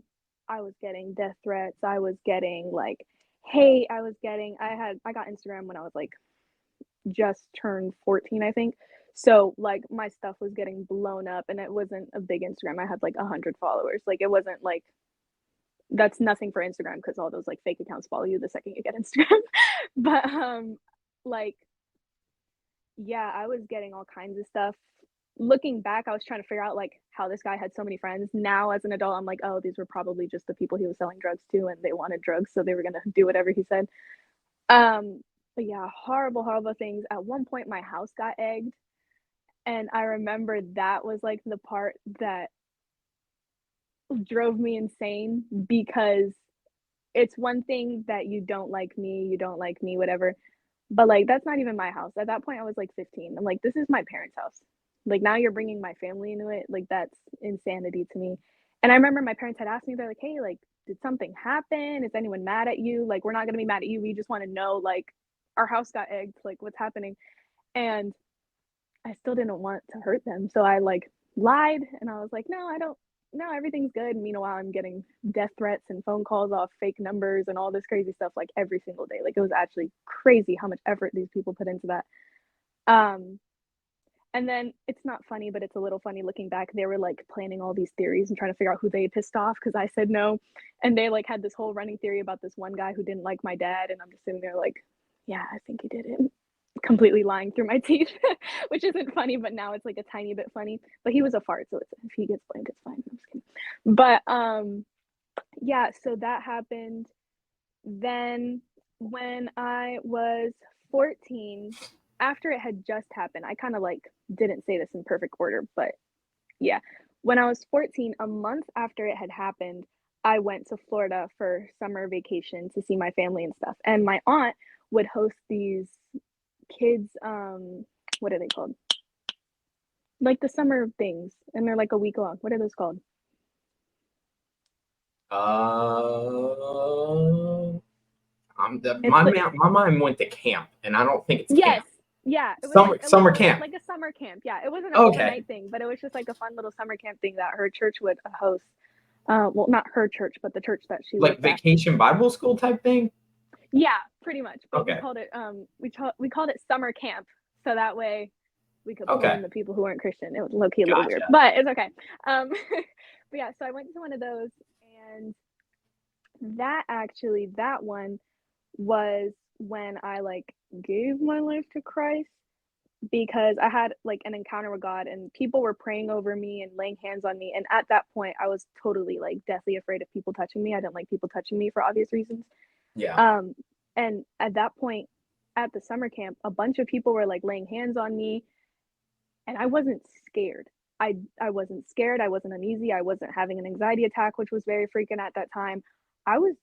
I was getting death threats. I was getting like hate. I got Instagram when I was like just turned 14, I think. So like my stuff was getting blown up, and it wasn't a big Instagram. I had like 100 followers. Like it wasn't like, that's nothing for Instagram because all those like fake accounts follow you the second you get Instagram. But like yeah, I was getting all kinds of stuff. looking back, I was trying to figure out like how this guy had so many friends. Now as an adult, I'm like, oh, these were probably just the people he was selling drugs to, and they wanted drugs, so they were gonna do whatever he said. But yeah, horrible things. At one point my house got egged, and I remember that was like the part that drove me insane, because it's one thing that you don't like me, whatever. But like, that's not even my house. At that point, I was like 15. I'm like, this is my parents' house. Like, now you're bringing my family into it. Like, that's insanity to me. And I remember my parents had asked me, they're like, hey, like, did something happen? Is anyone mad at you? Like, we're not going to be mad at you. We just want to know, like, our house got egged. Like, what's happening? And I still didn't want to hurt them. So I like lied, and I was like, no, I don't. No, everything's good. Meanwhile, I'm getting death threats and phone calls off fake numbers and all this crazy stuff like every single day. Like, it was actually crazy how much effort these people put into that. Um, and then it's not funny, but it's a little funny looking back. They were like planning all these theories and trying to figure out who they pissed off because I said no. And they like had this whole running theory about this one guy who didn't like my dad. And I'm just sitting there like, yeah, I think he did it. Completely lying through my teeth, which isn't funny, but now it's like a tiny bit funny. But he was a fart, so if he gets blamed, it's fine. I'm just kidding. But yeah, so that happened. Then when I was 14, after it had just happened, I kind of like didn't say this in perfect order, but yeah. When I was 14, a month after it had happened, I went to Florida for summer vacation to see my family and stuff. And my aunt would host these kids, what are they called? Like the summer things, and they're like a week long. What are those called? It's My like, my mind went to camp, and I don't think it's yes, camp. yeah, it was like Summer camp. like a summer camp. Yeah, it wasn't an Okay, overnight thing, but it was just like a fun little summer camp thing that her church would host. Well, not her church, but the church that she like worked at. vacation Bible school type thing. Yeah, pretty much. But we Okay, called it we called it summer camp, so that way we could pull okay, in the people who weren't Christian. It was low key a little weird, gotcha. but it's okay. But yeah, so I went to one of those, and that one was when I like gave my life to Christ, because I had like an encounter with God, and people were praying over me and laying hands on me. And at that point, I was totally like deathly afraid of people touching me. I didn't like people touching me for obvious reasons. Yeah, Um, and at that point, at the summer camp, a bunch of people were like laying hands on me, and I wasn't scared. I wasn't scared. I wasn't uneasy. I wasn't having an anxiety attack, which was very frequent at that time. I was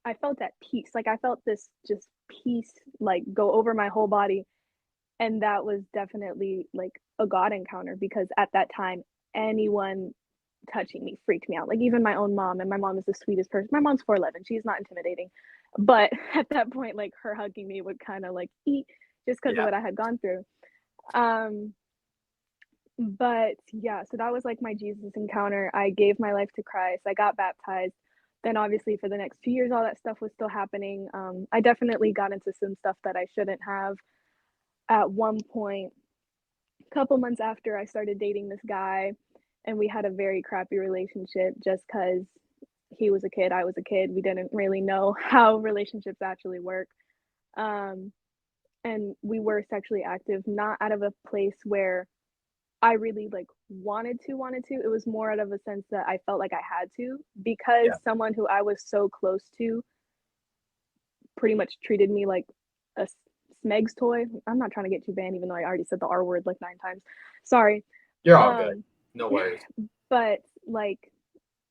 I felt at peace. Like, I felt this just peace like go over my whole body, and that was definitely like a God encounter, because at that time anyone touching me freaked me out. Like, even my own mom, and my mom is the sweetest person. My mom's 4'11". She's not intimidating. But at that point, like, her hugging me would kind of like eat, just because of yeah. what I had gone through. Um but yeah, so that was like my Jesus encounter. I gave my life to Christ. I got baptized. Then obviously for the next 2 years, all that stuff was still happening. I definitely got into some stuff that I shouldn't have. At one point, a couple months after, I started dating this guy, and we had a very crappy relationship just because he was a kid, I was a kid. We didn't really know how relationships actually work. Um, and we were sexually active, not out of a place where I really like wanted to. It was more out of a sense that I felt like I had to, because Yeah. someone who I was so close to pretty much treated me like a Smegs toy. I'm not trying to get you banned, even though I already said the R word like 9 times. Sorry. You're all good. Um, No worries. but like,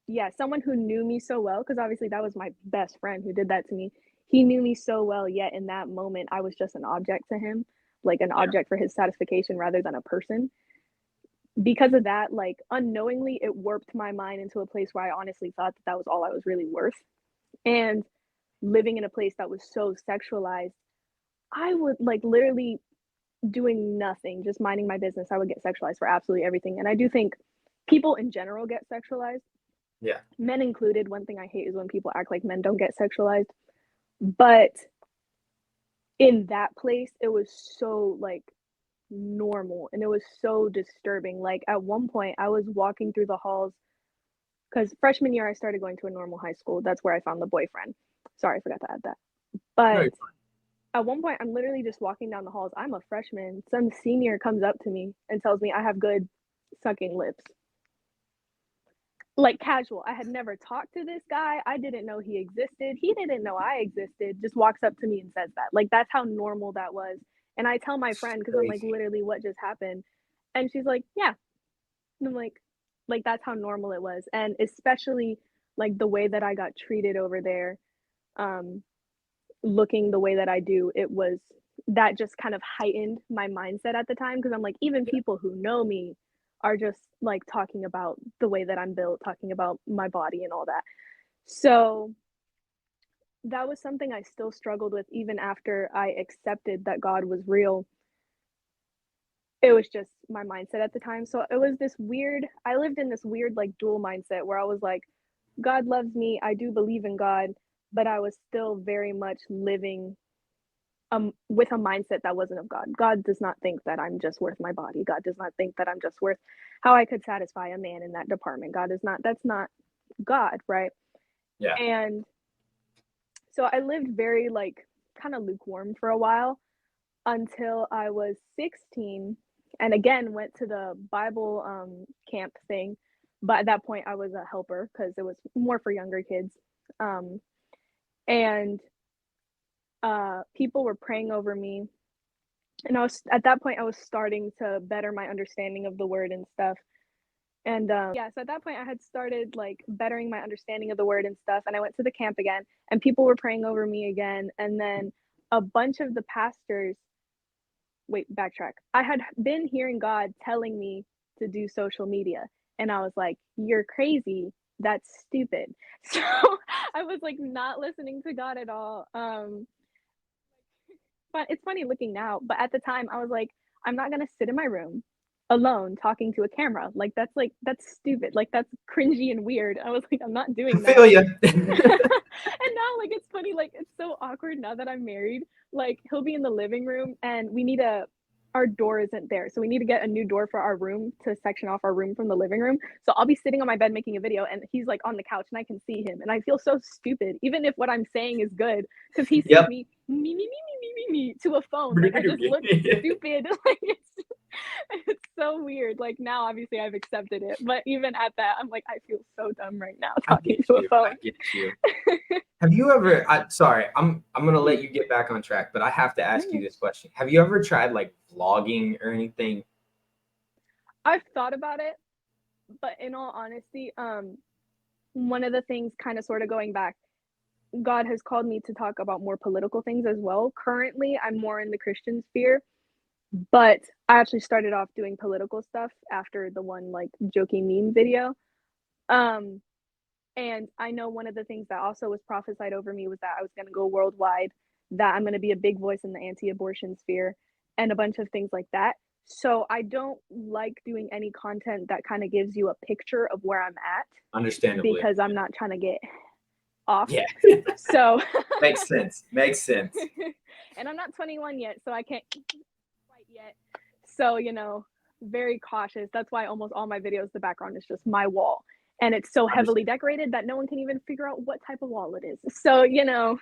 yeah, someone who knew me so well, because obviously that was my best friend who did that to me. He knew me so well, yet in that moment, I was just an object to him, like an Yeah. object for his satisfaction rather than a person. Because of that, like, unknowingly, it warped my mind into a place where I honestly thought that that was all I was really worth. And living in a place that was so sexualized, I would like literally doing nothing, just minding my business. I would get sexualized for absolutely everything. And I do think people in general get sexualized, Yeah. men included. One thing I hate is when people act like men don't get sexualized. But in that place, it was so like normal, and it was so disturbing. Like, at one point, I was walking through the halls, because freshman year I started going to a normal high school. That's where I found the boyfriend. Sorry, I forgot to add that. No, But you're fine. at one point, I'm literally just walking down the halls. I'm a freshman. Some senior comes up to me and tells me I have good sucking lips. Like casual. I had never talked to this guy. I didn't know he existed. He didn't know I existed. Just walks up to me and says that. Like that's how normal that was. And I tell my friend because I'm like, Crazy. literally, what just happened? And she's like, yeah. And I'm like that's how normal it was. And especially like the way that I got treated over there, looking the way that I do, it was that just kind of heightened my mindset at the time because I'm like, even people who know me are just like talking about the way that I'm built, talking about my body and all that. So that was something I still struggled with even after I accepted that God was real. It was just my mindset at the time. So it was this weird, I lived in this weird like dual mindset where I was like, God loves me, I do believe in God, but I was still very much living with a mindset that wasn't of God. God does not think that I'm just worth my body. God does not think that I'm just worth how I could satisfy a man in that department. God is not, that's not God, right? Yeah. And so I lived very like kind of lukewarm for a while until I was 16 and again went to the Bible camp thing. But at that point I was a helper because it was more for younger kids. And people were praying over me. And I was at that point I was starting to better my understanding of the word and stuff. And yeah, so at that point I had started like bettering my understanding of the word and stuff. And I went to the camp again and people were praying over me again. And then a bunch of the pastors, wait, backtrack. I had been hearing God telling me to do social media. And I was like, you're crazy. That's stupid. So I was like not listening to God at all. But it's funny looking now, but at the time I was like, I'm not gonna sit in my room alone talking to a camera. Like that's stupid. Like that's cringy and weird. I was like, I'm not I doing feel that. you. And now like it's funny, like it's so awkward now that I'm married. Like he'll be in the living room and our door isn't there. So we need to get a new door for our room to section off our room from the living room. So I'll be sitting on my bed making a video and he's like on the couch and I can see him. And I feel so stupid, even if what I'm saying is good, because he sees Yep. me to a phone. Like I just look stupid. Like it's so weird. Like now obviously I've accepted it. But even at that, I'm like, I feel so dumb right now talking to a phone. I get you. Have you ever? Sorry, I'm gonna let you get back on track, but I have to ask you this question. Have you ever tried like vlogging or anything? I've thought about it, but in all honesty, one of the things kind of sort of going back, God has called me to talk about more political things as well. Currently, I'm more in the Christian sphere, but I actually started off doing political stuff after the one like joking meme video. And I know one of the things that also was prophesied over me was that I was going to go worldwide, that I'm going to be a big voice in the anti-abortion sphere, and a bunch of things like that. So I don't like doing any content that kind of gives you a picture of where I'm at. Understandably. Because I'm not trying to get off. Yeah. So Makes sense. And I'm not 21 yet, so I can't quite yet. So, very cautious. That's why almost all my videos, the background is just my wall. And it's so heavily decorated that no one can even figure out what type of wall it is. So, Yep.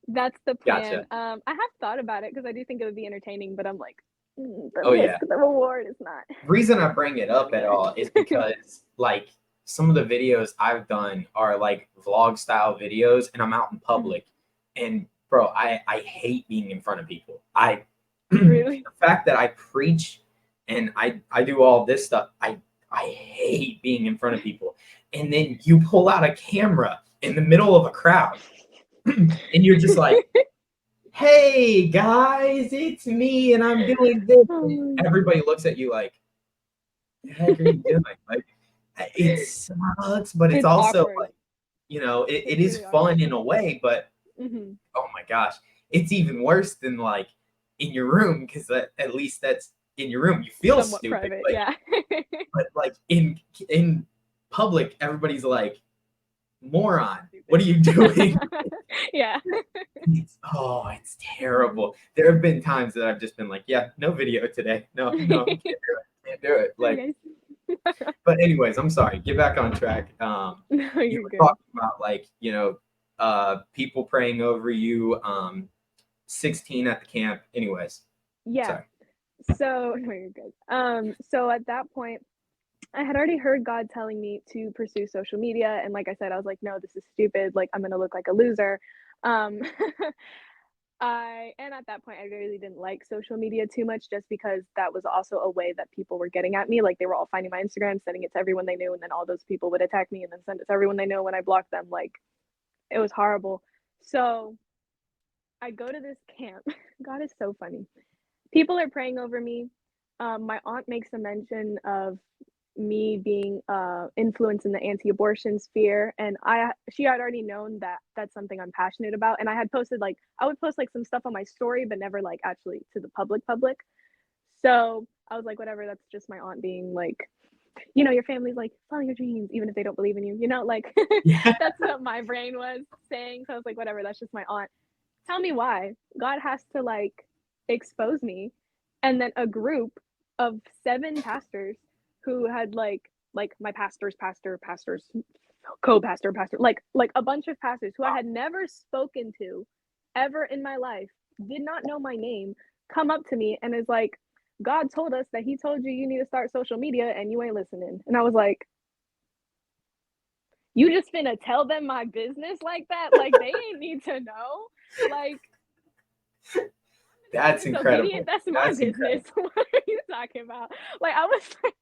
That's the plan. Gotcha. I have thought about it because I do think it would be entertaining, but I'm like, Yeah. The reward is not. The reason I bring it up at all is because like some of the videos I've done are like vlog style videos and I'm out in public. And bro, I hate being in front of people. Really? The fact that I preach and I do all this stuff, I hate being in front of people. And then you pull out a camera in the middle of a crowd and you're just like, hey guys, it's me and I'm doing this. And everybody looks at you like, the heck are you doing? Like it sucks, but it's also awkward. like, it is really fun in a way, but oh my gosh, it's even worse than like in your room, because at least that's in your room. You feel somewhat stupid, private, but, yeah. But like in public, everybody's like, moron, what are you doing? Yeah. It's terrible. There have been times that I've just been like, yeah, no video today. No, can't do it. Like, but anyways, I'm sorry. Get back on track. You were talking about like, people praying over you, 16 at the camp. Anyways, Yeah. sorry. So no, you're good. So at that point, I had already heard God telling me to pursue social media, and like I said, I was like, no, this is stupid. Like I'm gonna look like a loser. Um, and at that point, I really didn't like social media too much, just because that was also a way that people were getting at me. Like they were all finding my Instagram, sending it to everyone they knew, and then all those people would attack me and then send it to everyone they know when I blocked them. Like it was horrible. So I go to this camp. God is so funny. People are praying over me. My aunt makes a mention of me being influenced in the anti-abortion sphere, and she had already known that that's something I'm passionate about. And I had posted, like, I would post like some stuff on my story, but never like actually to the public. So I was like, whatever, that's just my aunt being like, your family's like, follow your dreams even if they don't believe in you, like Yeah. that's what my brain was saying. So I was like, whatever, that's just my aunt. Tell me why God has to like expose me. And then a group of 7 pastors who had like my pastors, co-pastor, pastor, like a bunch of pastors who I had never spoken to ever in my life, did not know my name, come up to me and is like, God told us that he told you need to start social media and you ain't listening. And I was like, you just finna tell them my business like that? Like they ain't need to know. Like That's incredible. That's my business. Incredible. What are you talking about? Like I was like,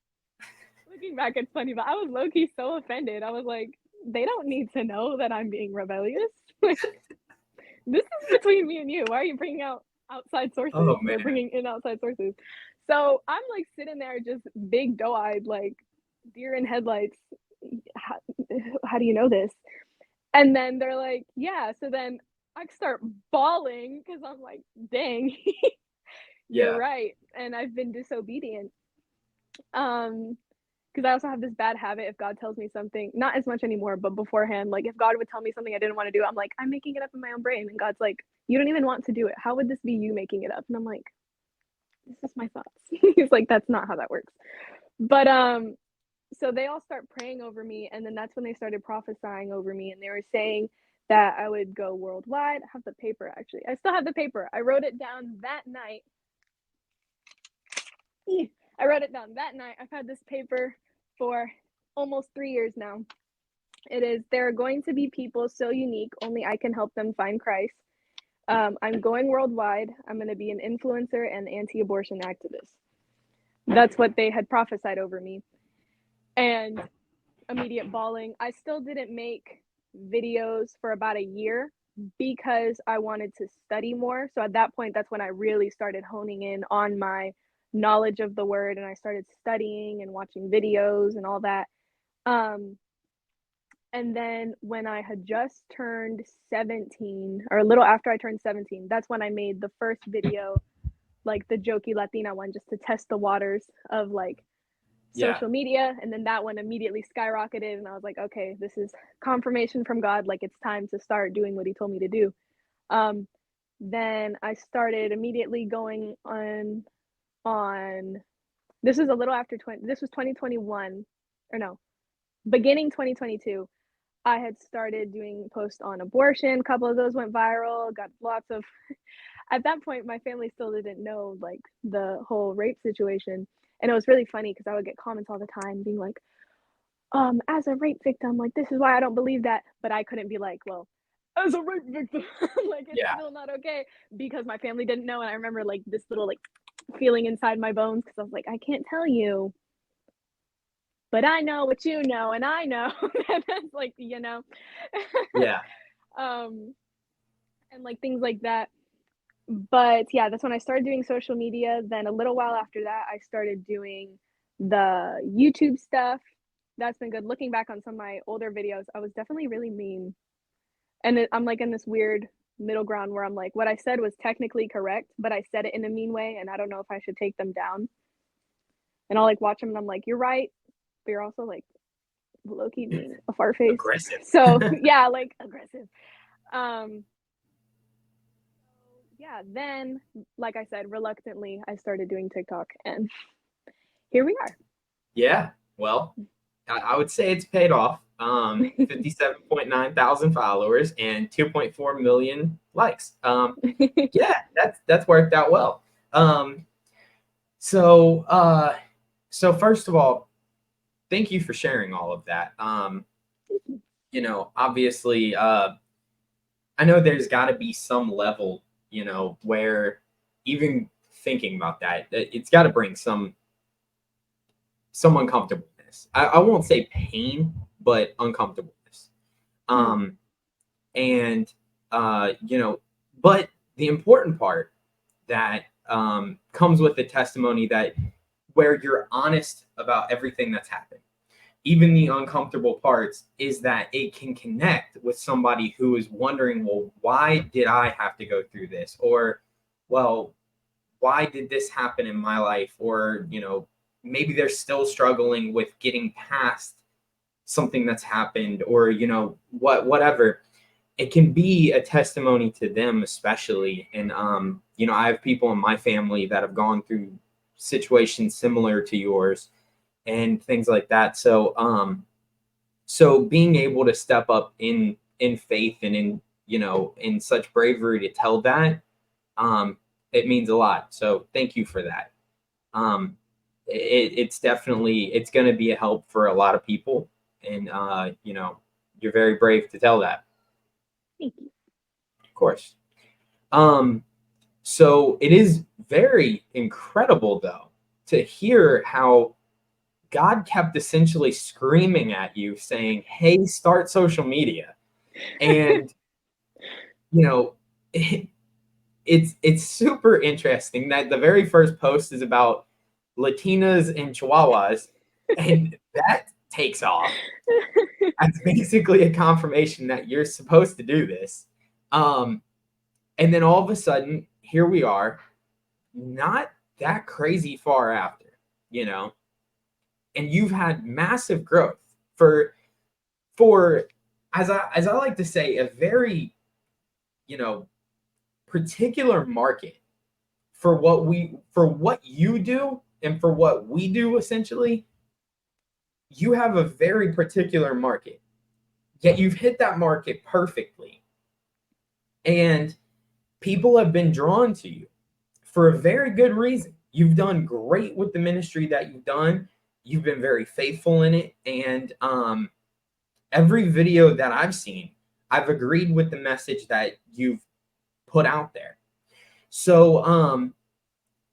looking back, it's funny, but I was low-key so offended. I was like, they don't need to know that I'm being rebellious. Like this is between me and you. Why are you bringing out outside sources or bringing in outside sources? So I'm like sitting there just big doe-eyed, like deer in headlights. How do you know this? And then they're like, yeah. So then I start bawling because I'm like, dang, you're right. And I've been disobedient. Because I also have this bad habit. If God tells me something, not as much anymore, but beforehand, like if God would tell me something I didn't want to do, I'm like, I'm making it up in my own brain. And God's like, you don't even want to do it. How would this be you making it up? And I'm like, this is my thoughts. He's like, that's not how that works. But so they all start praying over me, and then that's when they started prophesying over me, and they were saying that I would go worldwide. I have the paper, actually. I still have the paper. I wrote it down that night. I've had this paper for almost 3 years now. It is, there are going to be people so unique, only I can help them find Christ. I'm going worldwide. I'm going to be an influencer and anti-abortion activist. That's what they had prophesied over me. And immediate bawling. I still didn't make videos for about a year because I wanted to study more. So at that point, that's when I really started honing in on my knowledge of the word, and I started studying and watching videos and all that. And then when I had just turned 17, or a little after I turned 17, that's when I made the first video, like the jokey Latina one, just to test the waters of like social media. And then that one immediately skyrocketed, and I was like, okay, this is confirmation from God, like it's time to start doing what he told me to do. Then I started immediately going on this is a little after this was 2021, or no, beginning 2022. I had started doing posts on abortion. A couple of those went viral, got lots of at that point my family still didn't know like the whole rape situation. And it was really funny because I would get comments all the time being like, as a rape victim, like this is why I don't believe that. But I couldn't be like, well, as a rape victim, like it's still not okay, because my family didn't know. And I remember like this little like feeling inside my bones, because I was like, I can't tell you, but I know what you know, and I know. That's like, and like things like that. But yeah, that's when I started doing social media. Then a little while after that, I started doing the YouTube stuff. That's been good. Looking back on some of my older videos, I was definitely really mean. And I'm like in this weird middle ground where I'm like, what I said was technically correct, but I said it in a mean way, and I don't know if I should take them down. And I'll like watch them and I'm like, you're right, but you're also like low-key mean, a fart face. Aggressive. So yeah, like aggressive. Yeah, then like I said, reluctantly I started doing TikTok, and here we are. Yeah, well, I would say it's paid off. 57.9 thousand followers and 2.4 million likes. Yeah, that's worked out well. Um, so so first of all, thank you for sharing all of that. Obviously, I know there's got to be some level, where even thinking about that, it's got to bring some uncomfortableness. I won't say pain, but uncomfortableness. Um, and but the important part that comes with the testimony that where you're honest about everything that's happened, even the uncomfortable parts, is that it can connect with somebody who is wondering, well, why did I have to go through this? Or, well, why did this happen in my life? Or, maybe they're still struggling with getting past something that's happened, or, whatever. It can be a testimony to them, especially. And, I have people in my family that have gone through situations similar to yours and things like that. So being able to step up in faith and in such bravery to tell that, it means a lot. So thank you for that. It's definitely, it's going to be a help for a lot of people, and you're very brave to tell that. Thank you. Of course. So it is very incredible, though, to hear how God kept essentially screaming at you saying, hey, start social media. And, it's super interesting that the very first post is about Latinas and Chihuahuas, and that takes off. That's basically a confirmation that you're supposed to do this. And then all of a sudden, here we are, not that crazy far after, and you've had massive growth for as I like to say, a very particular market for what you do and for what we do. Essentially, you have a very particular market, yet you've hit that market perfectly, and people have been drawn to you for a very good reason. You've done great with the ministry that you've done. You've been very faithful in it. And every video that I've seen, I've agreed with the message that you've put out there. So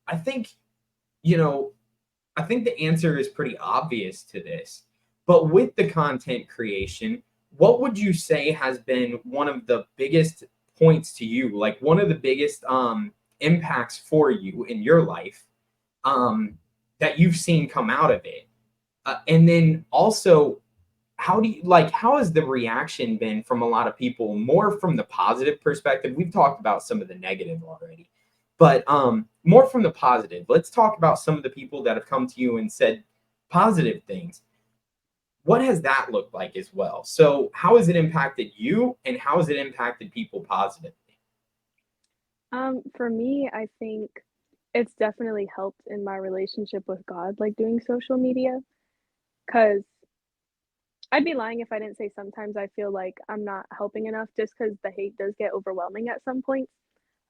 I think, I think the answer is pretty obvious to this. But with the content creation, what would you say has been one of the biggest points to you, like one of the biggest impacts for you in your life that you've seen come out of it? And then also, how has the reaction been from a lot of people, more from the positive perspective? We've talked about some of the negative already, but more from the positive. Let's talk about some of the people that have come to you and said positive things. What has that looked like as well? So how has it impacted you, and how has it impacted people positively? For me, I think it's definitely helped in my relationship with God, like doing social media, because I'd be lying if I didn't say sometimes I feel like I'm not helping enough just because the hate does get overwhelming at some points.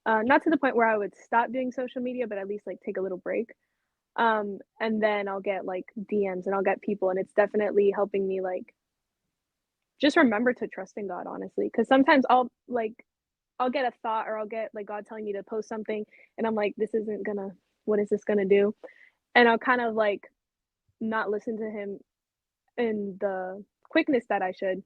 Not to the point where I would stop doing social media, but at least like take a little break. And then I'll get like DMs and I'll get people, and it's definitely helping me like just remember to trust in God, honestly. Because sometimes I'll get a thought, or I'll get like God telling me to post something, and I'm like, this isn't gonna, what is this gonna do? And I'll kind of like not listen to him in the quickness that I should.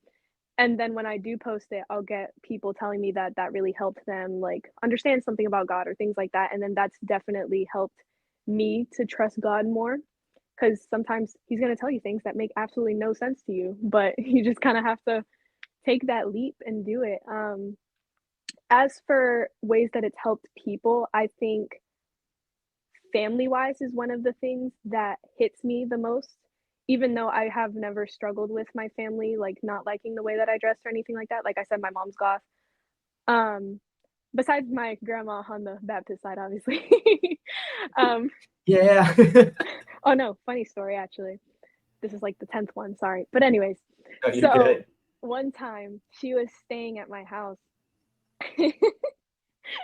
And then when I do post it, I'll get people telling me that that really helped them like understand something about God or things like that. And then that's definitely helped me to trust God more, because sometimes he's going to tell you things that make absolutely no sense to you, but you just kind of have to take that leap and do it. As for ways that it's helped people, I think family wise is one of the things that hits me the most. Even though I have never struggled with my family, like not liking the way that I dress or anything like that. Like I said, my mom's goth. Um, Besides my grandma on the Baptist side, obviously. um, Yeah. oh no, funny story actually. this is like the 10th one, sorry. But anyways, No, you're so good. one time she was staying at my house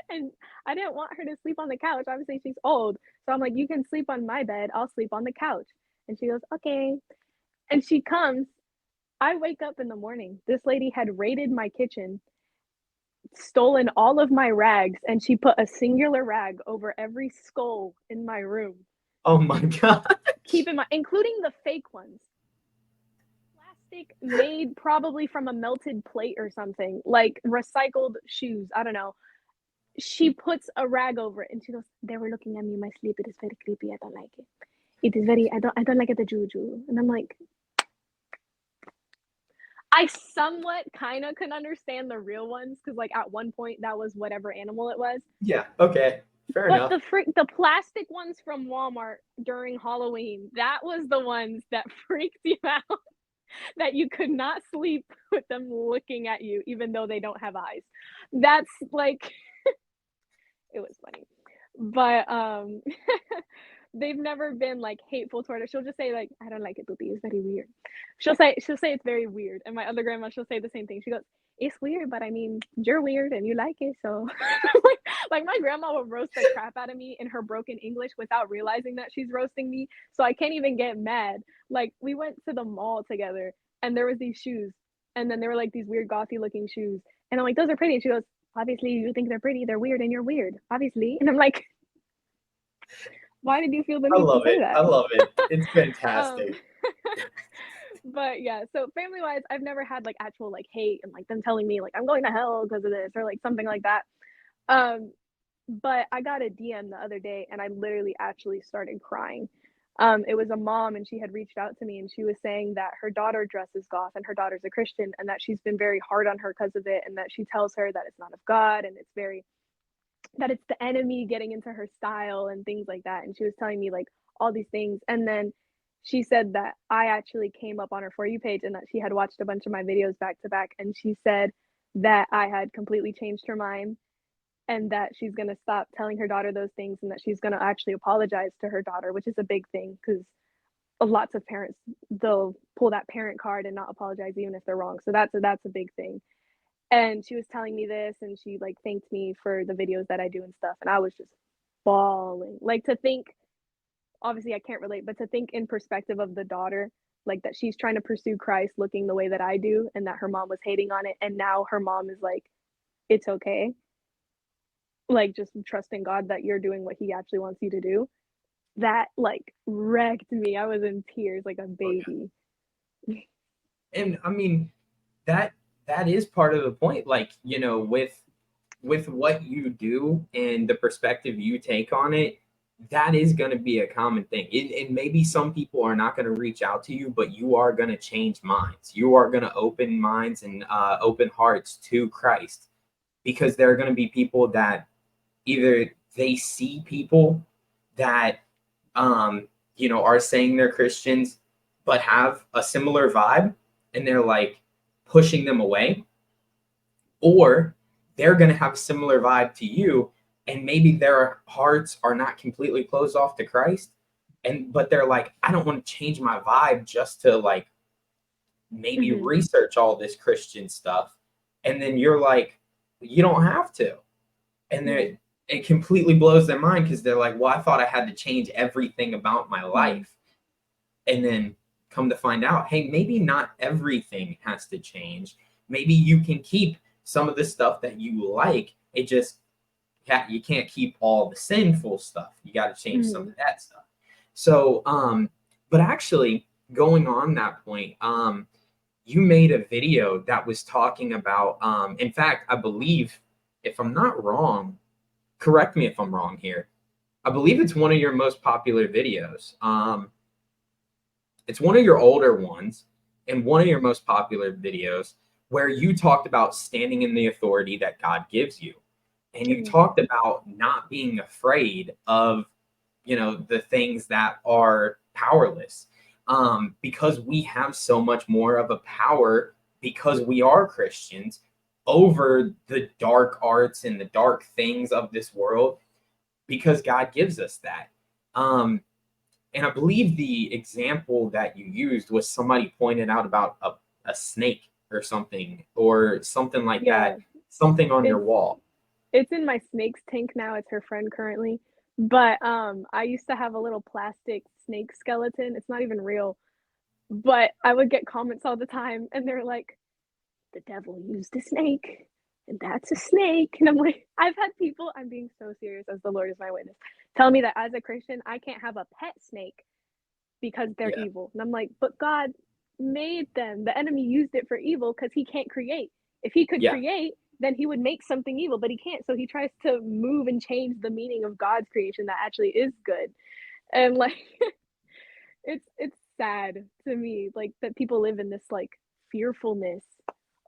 and I didn't want her to sleep on the couch. Obviously, she's old. So I'm like, you can sleep on my bed. I'll sleep on the couch. And she goes, okay. And she comes. I wake up in the morning. This lady had raided my kitchen, stolen all of my rags, and she put a singular rag over every skull in my room. Oh my God. Keep in mind, including the fake ones. Plastic made probably from a melted plate or something, like recycled shoes. I don't know. She puts a rag over it and she goes, they were looking at me in my sleep. It is very creepy. I don't like it. It is very, I don't like it, the juju. And I'm like, I somewhat kind of can understand the real ones because, like, at one point that was whatever animal it was. Yeah. Okay. Fair But enough. the plastic ones from Walmart during Halloween, that was the ones that freaked you out. That you could not sleep with them looking at you, even though they don't have eyes. That's like, it was funny, but they've never been like hateful toward her. She'll just say like, I don't like it, Poopy. It's very weird. She'll say it's very weird. And my other grandma, she'll say the same thing. She goes, it's weird, but I mean, you're weird and you like it, so like my grandma will roast the crap out of me in her broken English without realizing that she's roasting me. So I can't even get mad. Like we went to the mall together and there was these shoes, and then they were like these weird gothy looking shoes. And I'm like, those are pretty. And she goes, obviously you think they're pretty, they're weird, and you're weird, obviously. And I'm like, why did you feel the I need to love say it. that? I love it. It's Um, fantastic. but yeah, so family wise, I've never had like actual like hate and like them telling me like I'm going to hell because of this or like something like that. Um, but I got a DM the other day and I literally actually started crying. It was a mom and she had reached out to me and she was saying that her daughter dresses goth and her daughter's a Christian and that she's been very hard on her because of it, and that she tells her that it's not of God and it's very, that it's the enemy getting into her style and things like that. And she was telling me like all these things. And then she said that I actually came up on her For You page and that she had watched a bunch of my videos back to back. And she said that I had completely changed her mind and that she's going to stop telling her daughter those things and that she's going to actually apologize to her daughter, which is a big thing because lots of parents, they'll pull that parent card and not apologize even if they're wrong. So that's a big thing. And she was telling me this and she like thanked me for the videos that I do and stuff, and I was just bawling. Like to think, obviously I can't relate, but to think in perspective of the daughter, like that she's trying to pursue Christ looking the way that I do and that her mom was hating on it and now her mom is like, it's okay, like just trusting God that you're doing what he actually wants you to do. That like wrecked me. I was in tears like a Oh, yeah. baby. And I mean, that is part of the point. Like, you know, with what you do and the perspective you take on it, that is going to be a common thing. And maybe some people are not going to reach out to you, but you are going to change minds. You are going to open minds and open hearts to Christ, because there are going to be people that either they see people that you know, are saying they're Christians but have a similar vibe and they're like pushing them away, or they're going to have a similar vibe to you and maybe their hearts are not completely closed off to Christ, and but they're like, I don't want to change my vibe just to like maybe Mm-hmm. research all this Christian stuff. And then you're like, you don't have to. And Mm-hmm. it completely blows their mind because they're like, well, I thought I had to change everything about my Mm-hmm. life. And then come to find out, hey, maybe not everything has to change. Maybe you can keep some of the stuff that you like. It just, you can't keep all the sinful stuff. You got to change some Mm-hmm. of that stuff. So, but actually, going on that point, you made a video that was talking about, in fact, I believe, if I'm not wrong, correct me if I'm wrong here, I believe it's one of your most popular videos. It's one of your older ones and one of your most popular videos where you talked about standing in the authority that God gives you. And you Mm-hmm. talked about not being afraid of, you know, the things that are powerless, because we have so much more of a power because we are Christians over the dark arts and the dark things of this world, because God gives us that. Um, And I believe the example that you used was somebody pointed out about a snake or something like Yeah, that, something on your it's wall. it's in my snake's tank now. It's her friend currently. But I used to have a little plastic snake skeleton. It's not even real. But I would get comments all the time and they're like, the devil used a snake and that's a snake. And I'm like, I've had people, I'm being so serious as the Lord is my witness, tell me that as a Christian, I can't have a pet snake because they're Yeah. evil. And I'm like, but God made them. The enemy used it for evil because he can't create. If he could Yeah. create, then he would make something evil, but he can't. So he tries to move and change the meaning of God's creation that actually is good. And like it's sad to me like that people live in this like fearfulness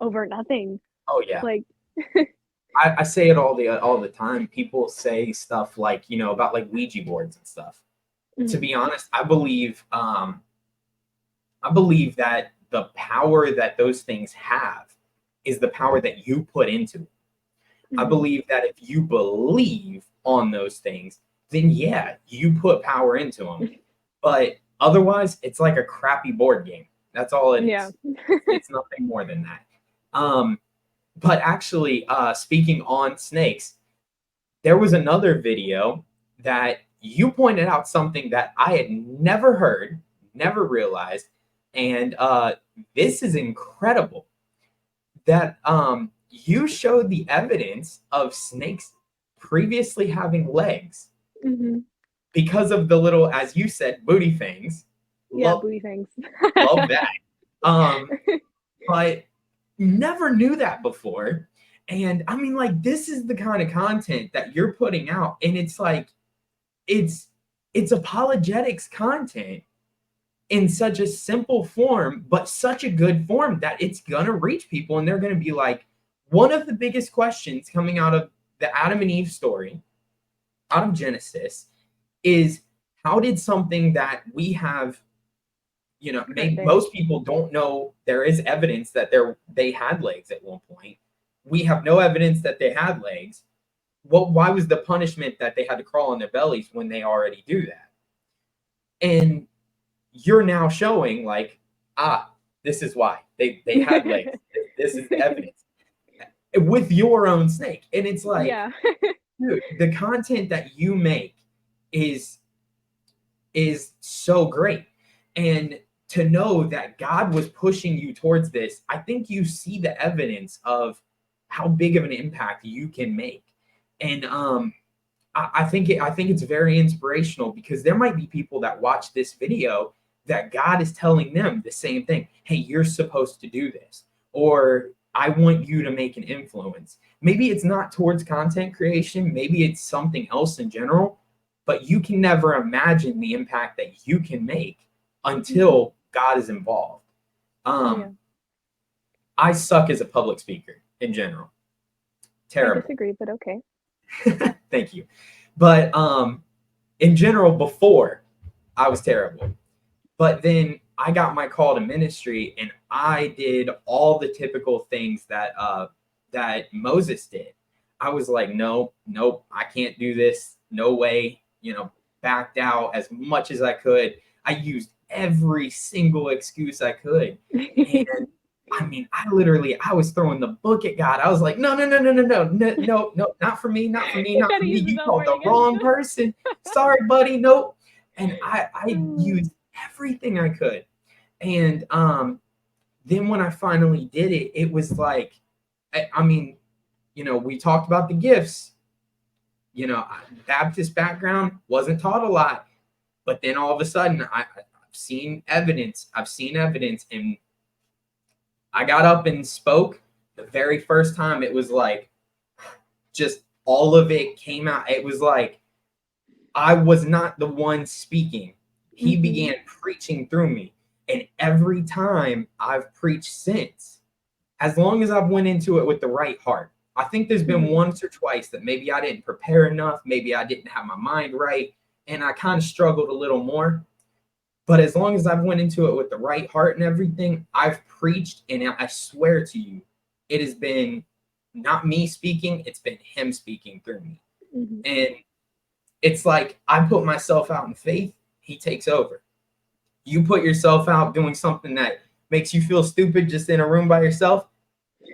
over nothing. Oh yeah. Like I say it all the time. People say stuff like, about like Ouija boards and stuff. To mhm, be honest, I believe that the power that those things have is the power that you put into it. I mhm, believe that if you believe on those things, then yeah, you put power into them. But otherwise, it's like a crappy board game. That's all it yeah. is. It's nothing more than that. Um, but actually, speaking on snakes, there was another video that you pointed out something that I had never heard, never realized, and this is incredible. That you showed the evidence of snakes previously having legs Mhm. because of the little, as you said, booty fangs. Yeah, Love, booty fangs. love that. Um, but never knew that before. And I mean, like, this is the kind of content that you're putting out, and it's like it's it's apologetics content in such a simple form, but such a good form that it's gonna reach people, and they're gonna be like, one of the biggest questions coming out of the Adam and Eve story, out of Genesis, is how did something that we have, Current maybe day. most people don't know there is evidence that they had legs at one point. We have no evidence that they had legs. Why was the punishment that they had to crawl on their bellies when they already do that? And you're now showing like, this is why they had legs. This is the evidence with your own snake. And it's like, Yeah. dude, the content that you make is so great. And to know that God was pushing you towards this, I think you see the evidence of how big of an impact you can make. And I think it's very inspirational because there might be people that watch this video that God is telling them the same thing. Hey, you're supposed to do this, or I want you to make an influence. Maybe it's not towards content creation, maybe it's something else in general, but you can never imagine the impact that you can make Mhm. until God is involved. Yeah. Um, I suck as a public speaker in general. I Terrible. disagree, but okay. Thank you. But in general, before I was terrible. But then I got my call to ministry, and I did all the typical things that Moses did. I was like, no, nope, I can't do this. No way. Backed out as much as I could. I used every single excuse I could, and I mean, I was throwing the book at God. I was like, no, no, no, no, no, no, no, no, no, not for me, not for me, You're not trying for to me. use the You L called word the against wrong person. Sorry, buddy. Nope. And I them. used everything I could. And then when I finally did it, it was like, I mean, we talked about the gifts. Baptist background, wasn't taught a lot, but then all of a sudden, I've seen evidence. I've seen evidence, and I got up and spoke. The very first time, it was like just all of it came out. It was like I was not the one speaking. He Mhm. began preaching through me. And every time I've preached since, as long as I've went into it with the right heart. I think there's been Mhm. once or twice that maybe I didn't prepare enough, maybe I didn't have my mind right, and I kind of struggled a little more. But as long as I've went into it with the right heart and everything, I've preached, and I swear to you, it has been not me speaking, it's been him speaking through me. Mhm. And it's like I put myself out in faith. he takes over. You put yourself out doing something that makes you feel stupid just in a room by yourself,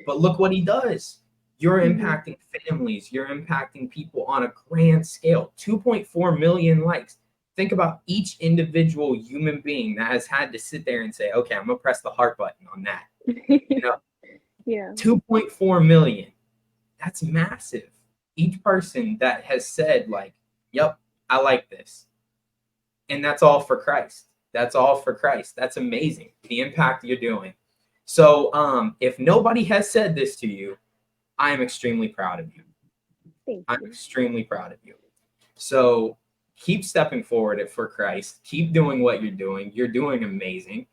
but look what he does. You're impacting families. You're impacting people on a grand scale. 2.4 million likes. Think about each individual human being that has had to sit there and say, okay, I'm going to press the heart button on that. You know, Yeah. 2.4 million. That's massive. Each person that has said, like, yep, I like this. And that's all for Christ. That's all for Christ. That's amazing. The impact you're doing. So if nobody has said this to you, I am extremely proud of you. I'm extremely proud of you. So keep stepping forward for Christ. Keep doing what you're doing. You're doing amazing.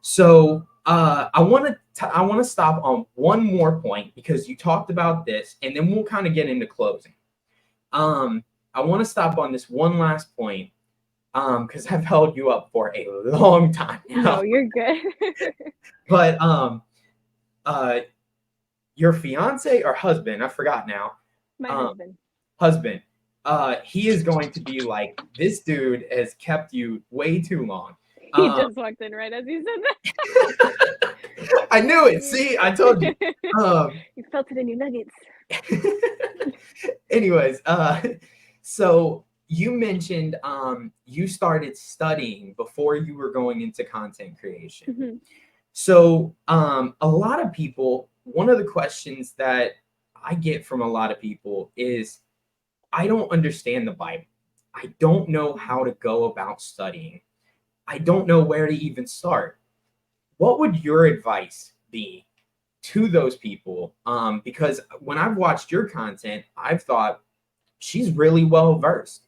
So I want to stop on one more point because you talked about this, and then we'll kind of get into closing. I want to stop on this one last point because I've held you up for a long time now. No, you're good. But your fiance or husband, I forgot now. My husband. Husband. He is going to be like, this dude has kept you way too long. He just walked in right as you said that. I knew it. See, I told you. You felt it in your nuggets. Anyways, so you mentioned you started studying before you were going into content creation. So a lot of people, one of the questions that I get from a lot of people is, I don't understand the Bible. I don't know how to go about studying. I don't know where to even start. What would your advice be to those people? Because when I've watched your content, I've thought she's really well versed.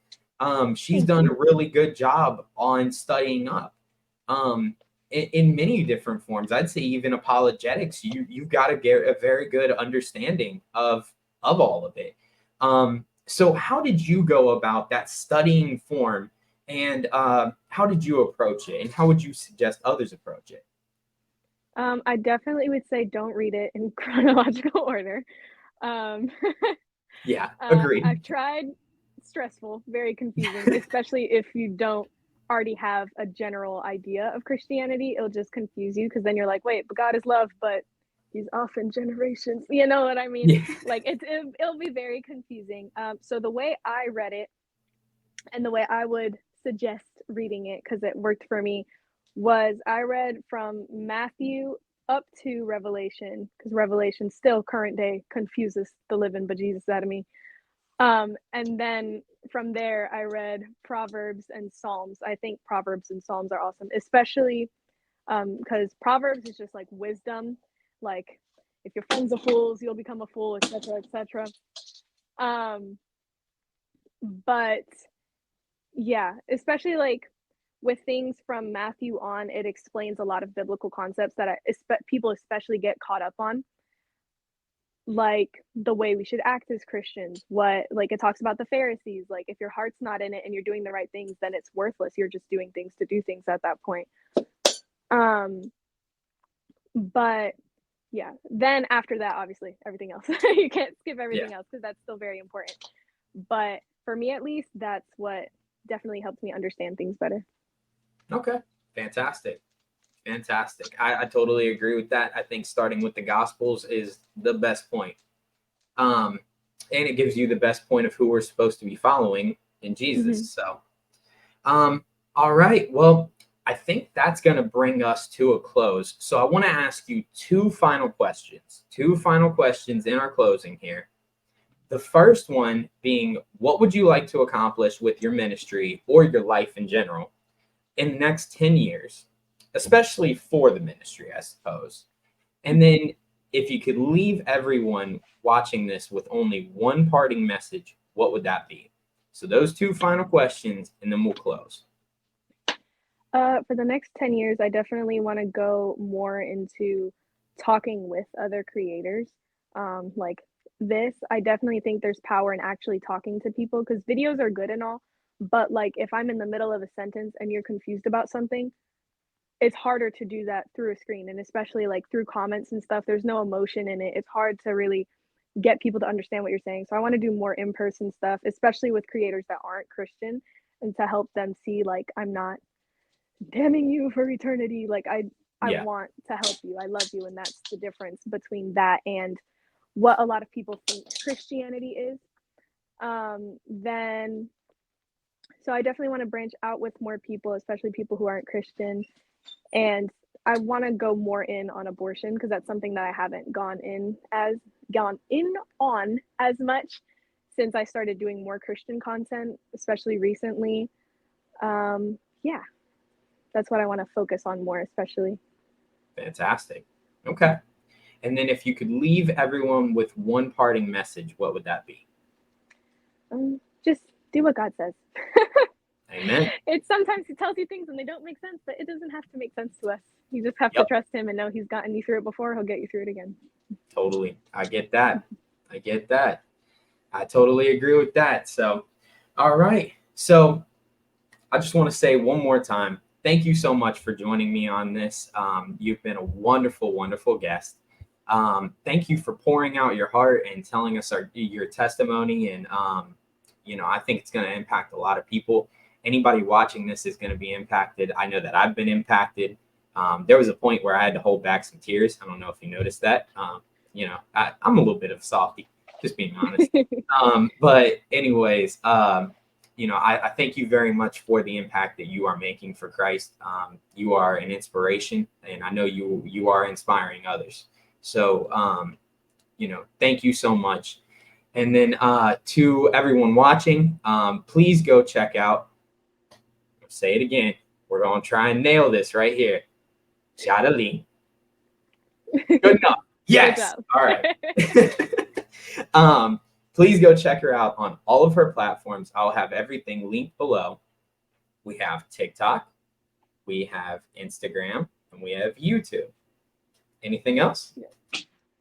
She's done a really good job on studying up. In many different forms. I'd say even apologetics, you've got to get a very good understanding of all of it. So how did you go about that studying form, and how did you approach it, and how would you suggest others approach it? I definitely would say don't read it in chronological order. Yeah, agreed. I've tried. Stressful, very confusing, especially if you don't already have a general idea of Christianity. It'll just confuse you because then you're like, wait, but God is love, but he's off in generations. You know what I mean? Yeah. Like it'll be very confusing. So the way I read it and the way I would suggest reading it, because it worked for me, was I read from Matthew up to Revelation, because Revelation still current day confuses the living bejesus out of me. And then from there, I read Proverbs and Psalms. I think Proverbs and Psalms are awesome, especially because Proverbs is just like wisdom. Like, if your friends are fools, you'll become a fool, etc., etc. But yeah, especially like with things from Matthew on, it explains a lot of biblical concepts that people especially get caught up on. Like the way we should act as Christians, like it talks about the Pharisees, like if your heart's not in it and you're doing the right things, then it's worthless. You're just doing things to do things at that point. But yeah, then after that, obviously everything else, you can't skip everything else because that's still very important. But for me, at least, that's what definitely helped me understand things better. Okay, fantastic. I totally agree with that. I think starting with the Gospels is the best point. And it gives you the best point of who we're supposed to be following in Jesus. So, all right. Well, I think that's going to bring us to a close. So I want to ask you two final questions in our closing here. The first one being, what would you like to accomplish with your ministry or your life in general in the next 10 years? Especially for the ministry, I suppose. And then if you could leave everyone watching this with only one parting message, what would that be? So those two final questions, and then we'll close. For the next 10 years, I definitely want to go more into talking with other creators. Like this, I definitely think there's power in actually talking to people, because videos are good and all, but like if I'm in the middle of a sentence and you're confused about something, it's harder to do that through a screen, and especially like through comments and stuff, there's no emotion in it. It's hard to really get people to understand what you're saying. So I want to do more in-person stuff, especially with creators that aren't Christian, and to help them see, like, I'm not damning you for eternity. Like, I Yeah. want to help you. I love you. And that's the difference between that and what a lot of people think Christianity is. Then, so I definitely want to branch out with more people, especially people who aren't Christian. And I want to go more in on abortion because that's something that I haven't gone in on as much since I started doing more Christian content, especially recently. Yeah, that's what I want to focus on more, especially. Fantastic. Okay. And then if you could leave everyone with one parting message, what would that be? Just do what God says. Amen. It's sometimes he tells you things and they don't make sense, but it doesn't have to make sense to us. You just have to trust him and know he's gotten you through it before. He'll get you through it again. Totally. I get that. I totally agree with that. So, all right. So I just want to say one more time, thank you so much for joining me on this. You've been a wonderful, wonderful guest. Thank you for pouring out your heart and telling us your testimony. And, I think it's going to impact a lot of people. Anybody watching this is going to be impacted. I know that I've been impacted. There was a point where I had to hold back some tears. I don't know if you noticed that. I'm a little bit of a softie, just being honest. But anyways, I thank you very much for the impact that you are making for Christ. You are an inspiration, and I know you are inspiring others. So, thank you so much. And then to everyone watching, please go check out, I'll say it again, we're going to try and nail this right here, Jarilee. Good enough. Yes. All right. Please go check her out on all of her platforms. I'll have everything linked below. We have TikTok, we have Instagram, and we have YouTube. Anything else?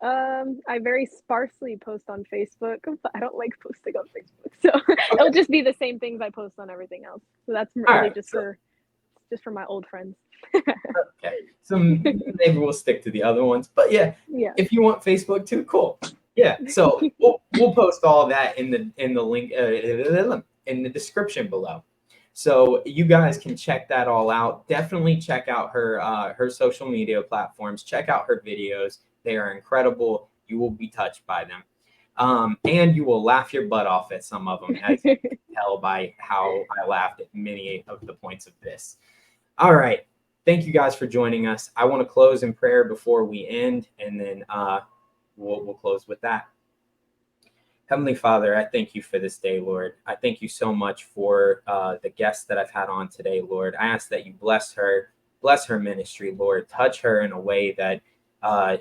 I very sparsely post on Facebook, but I don't like posting on Facebook. So it'll just be the same things I post on everything else. So that's really right, just for my old friends. Okay. So maybe we'll stick to the other ones. But yeah, if you want Facebook too, cool. Yeah. So we'll post all that in the link in the description below. So you guys can check that all out. Definitely check out her social media platforms. Check out her videos. They are incredible. You will be touched by them. And you will laugh your butt off at some of them, as you can tell by how I laughed at many of the points of this. All right. Thank you guys for joining us. I want to close in prayer before we end, and then we'll close with that. Heavenly Father, I thank you for this day, Lord. I thank you so much for the guests that I've had on today, Lord. I ask that you bless her ministry, Lord. Touch her in a way that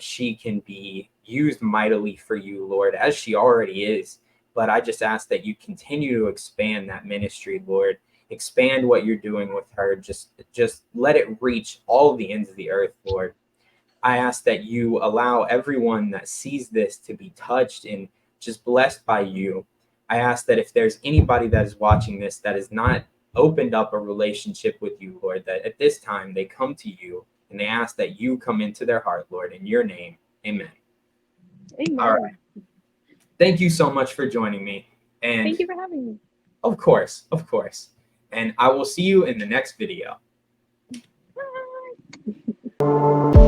she can be used mightily for you, Lord, as she already is. But I just ask that you continue to expand that ministry, Lord. Expand what you're doing with her. Just let it reach all the ends of the earth, Lord. I ask that you allow everyone that sees this to be touched and just blessed by you. I ask that if there's anybody that is watching this that has not opened up a relationship with you, Lord, that at this time they come to you and they ask that you come into their heart, Lord, in your name. Amen. Amen. All right. Thank you so much for joining me. And thank you for having me. Of course. And I will see you in the next video. Bye.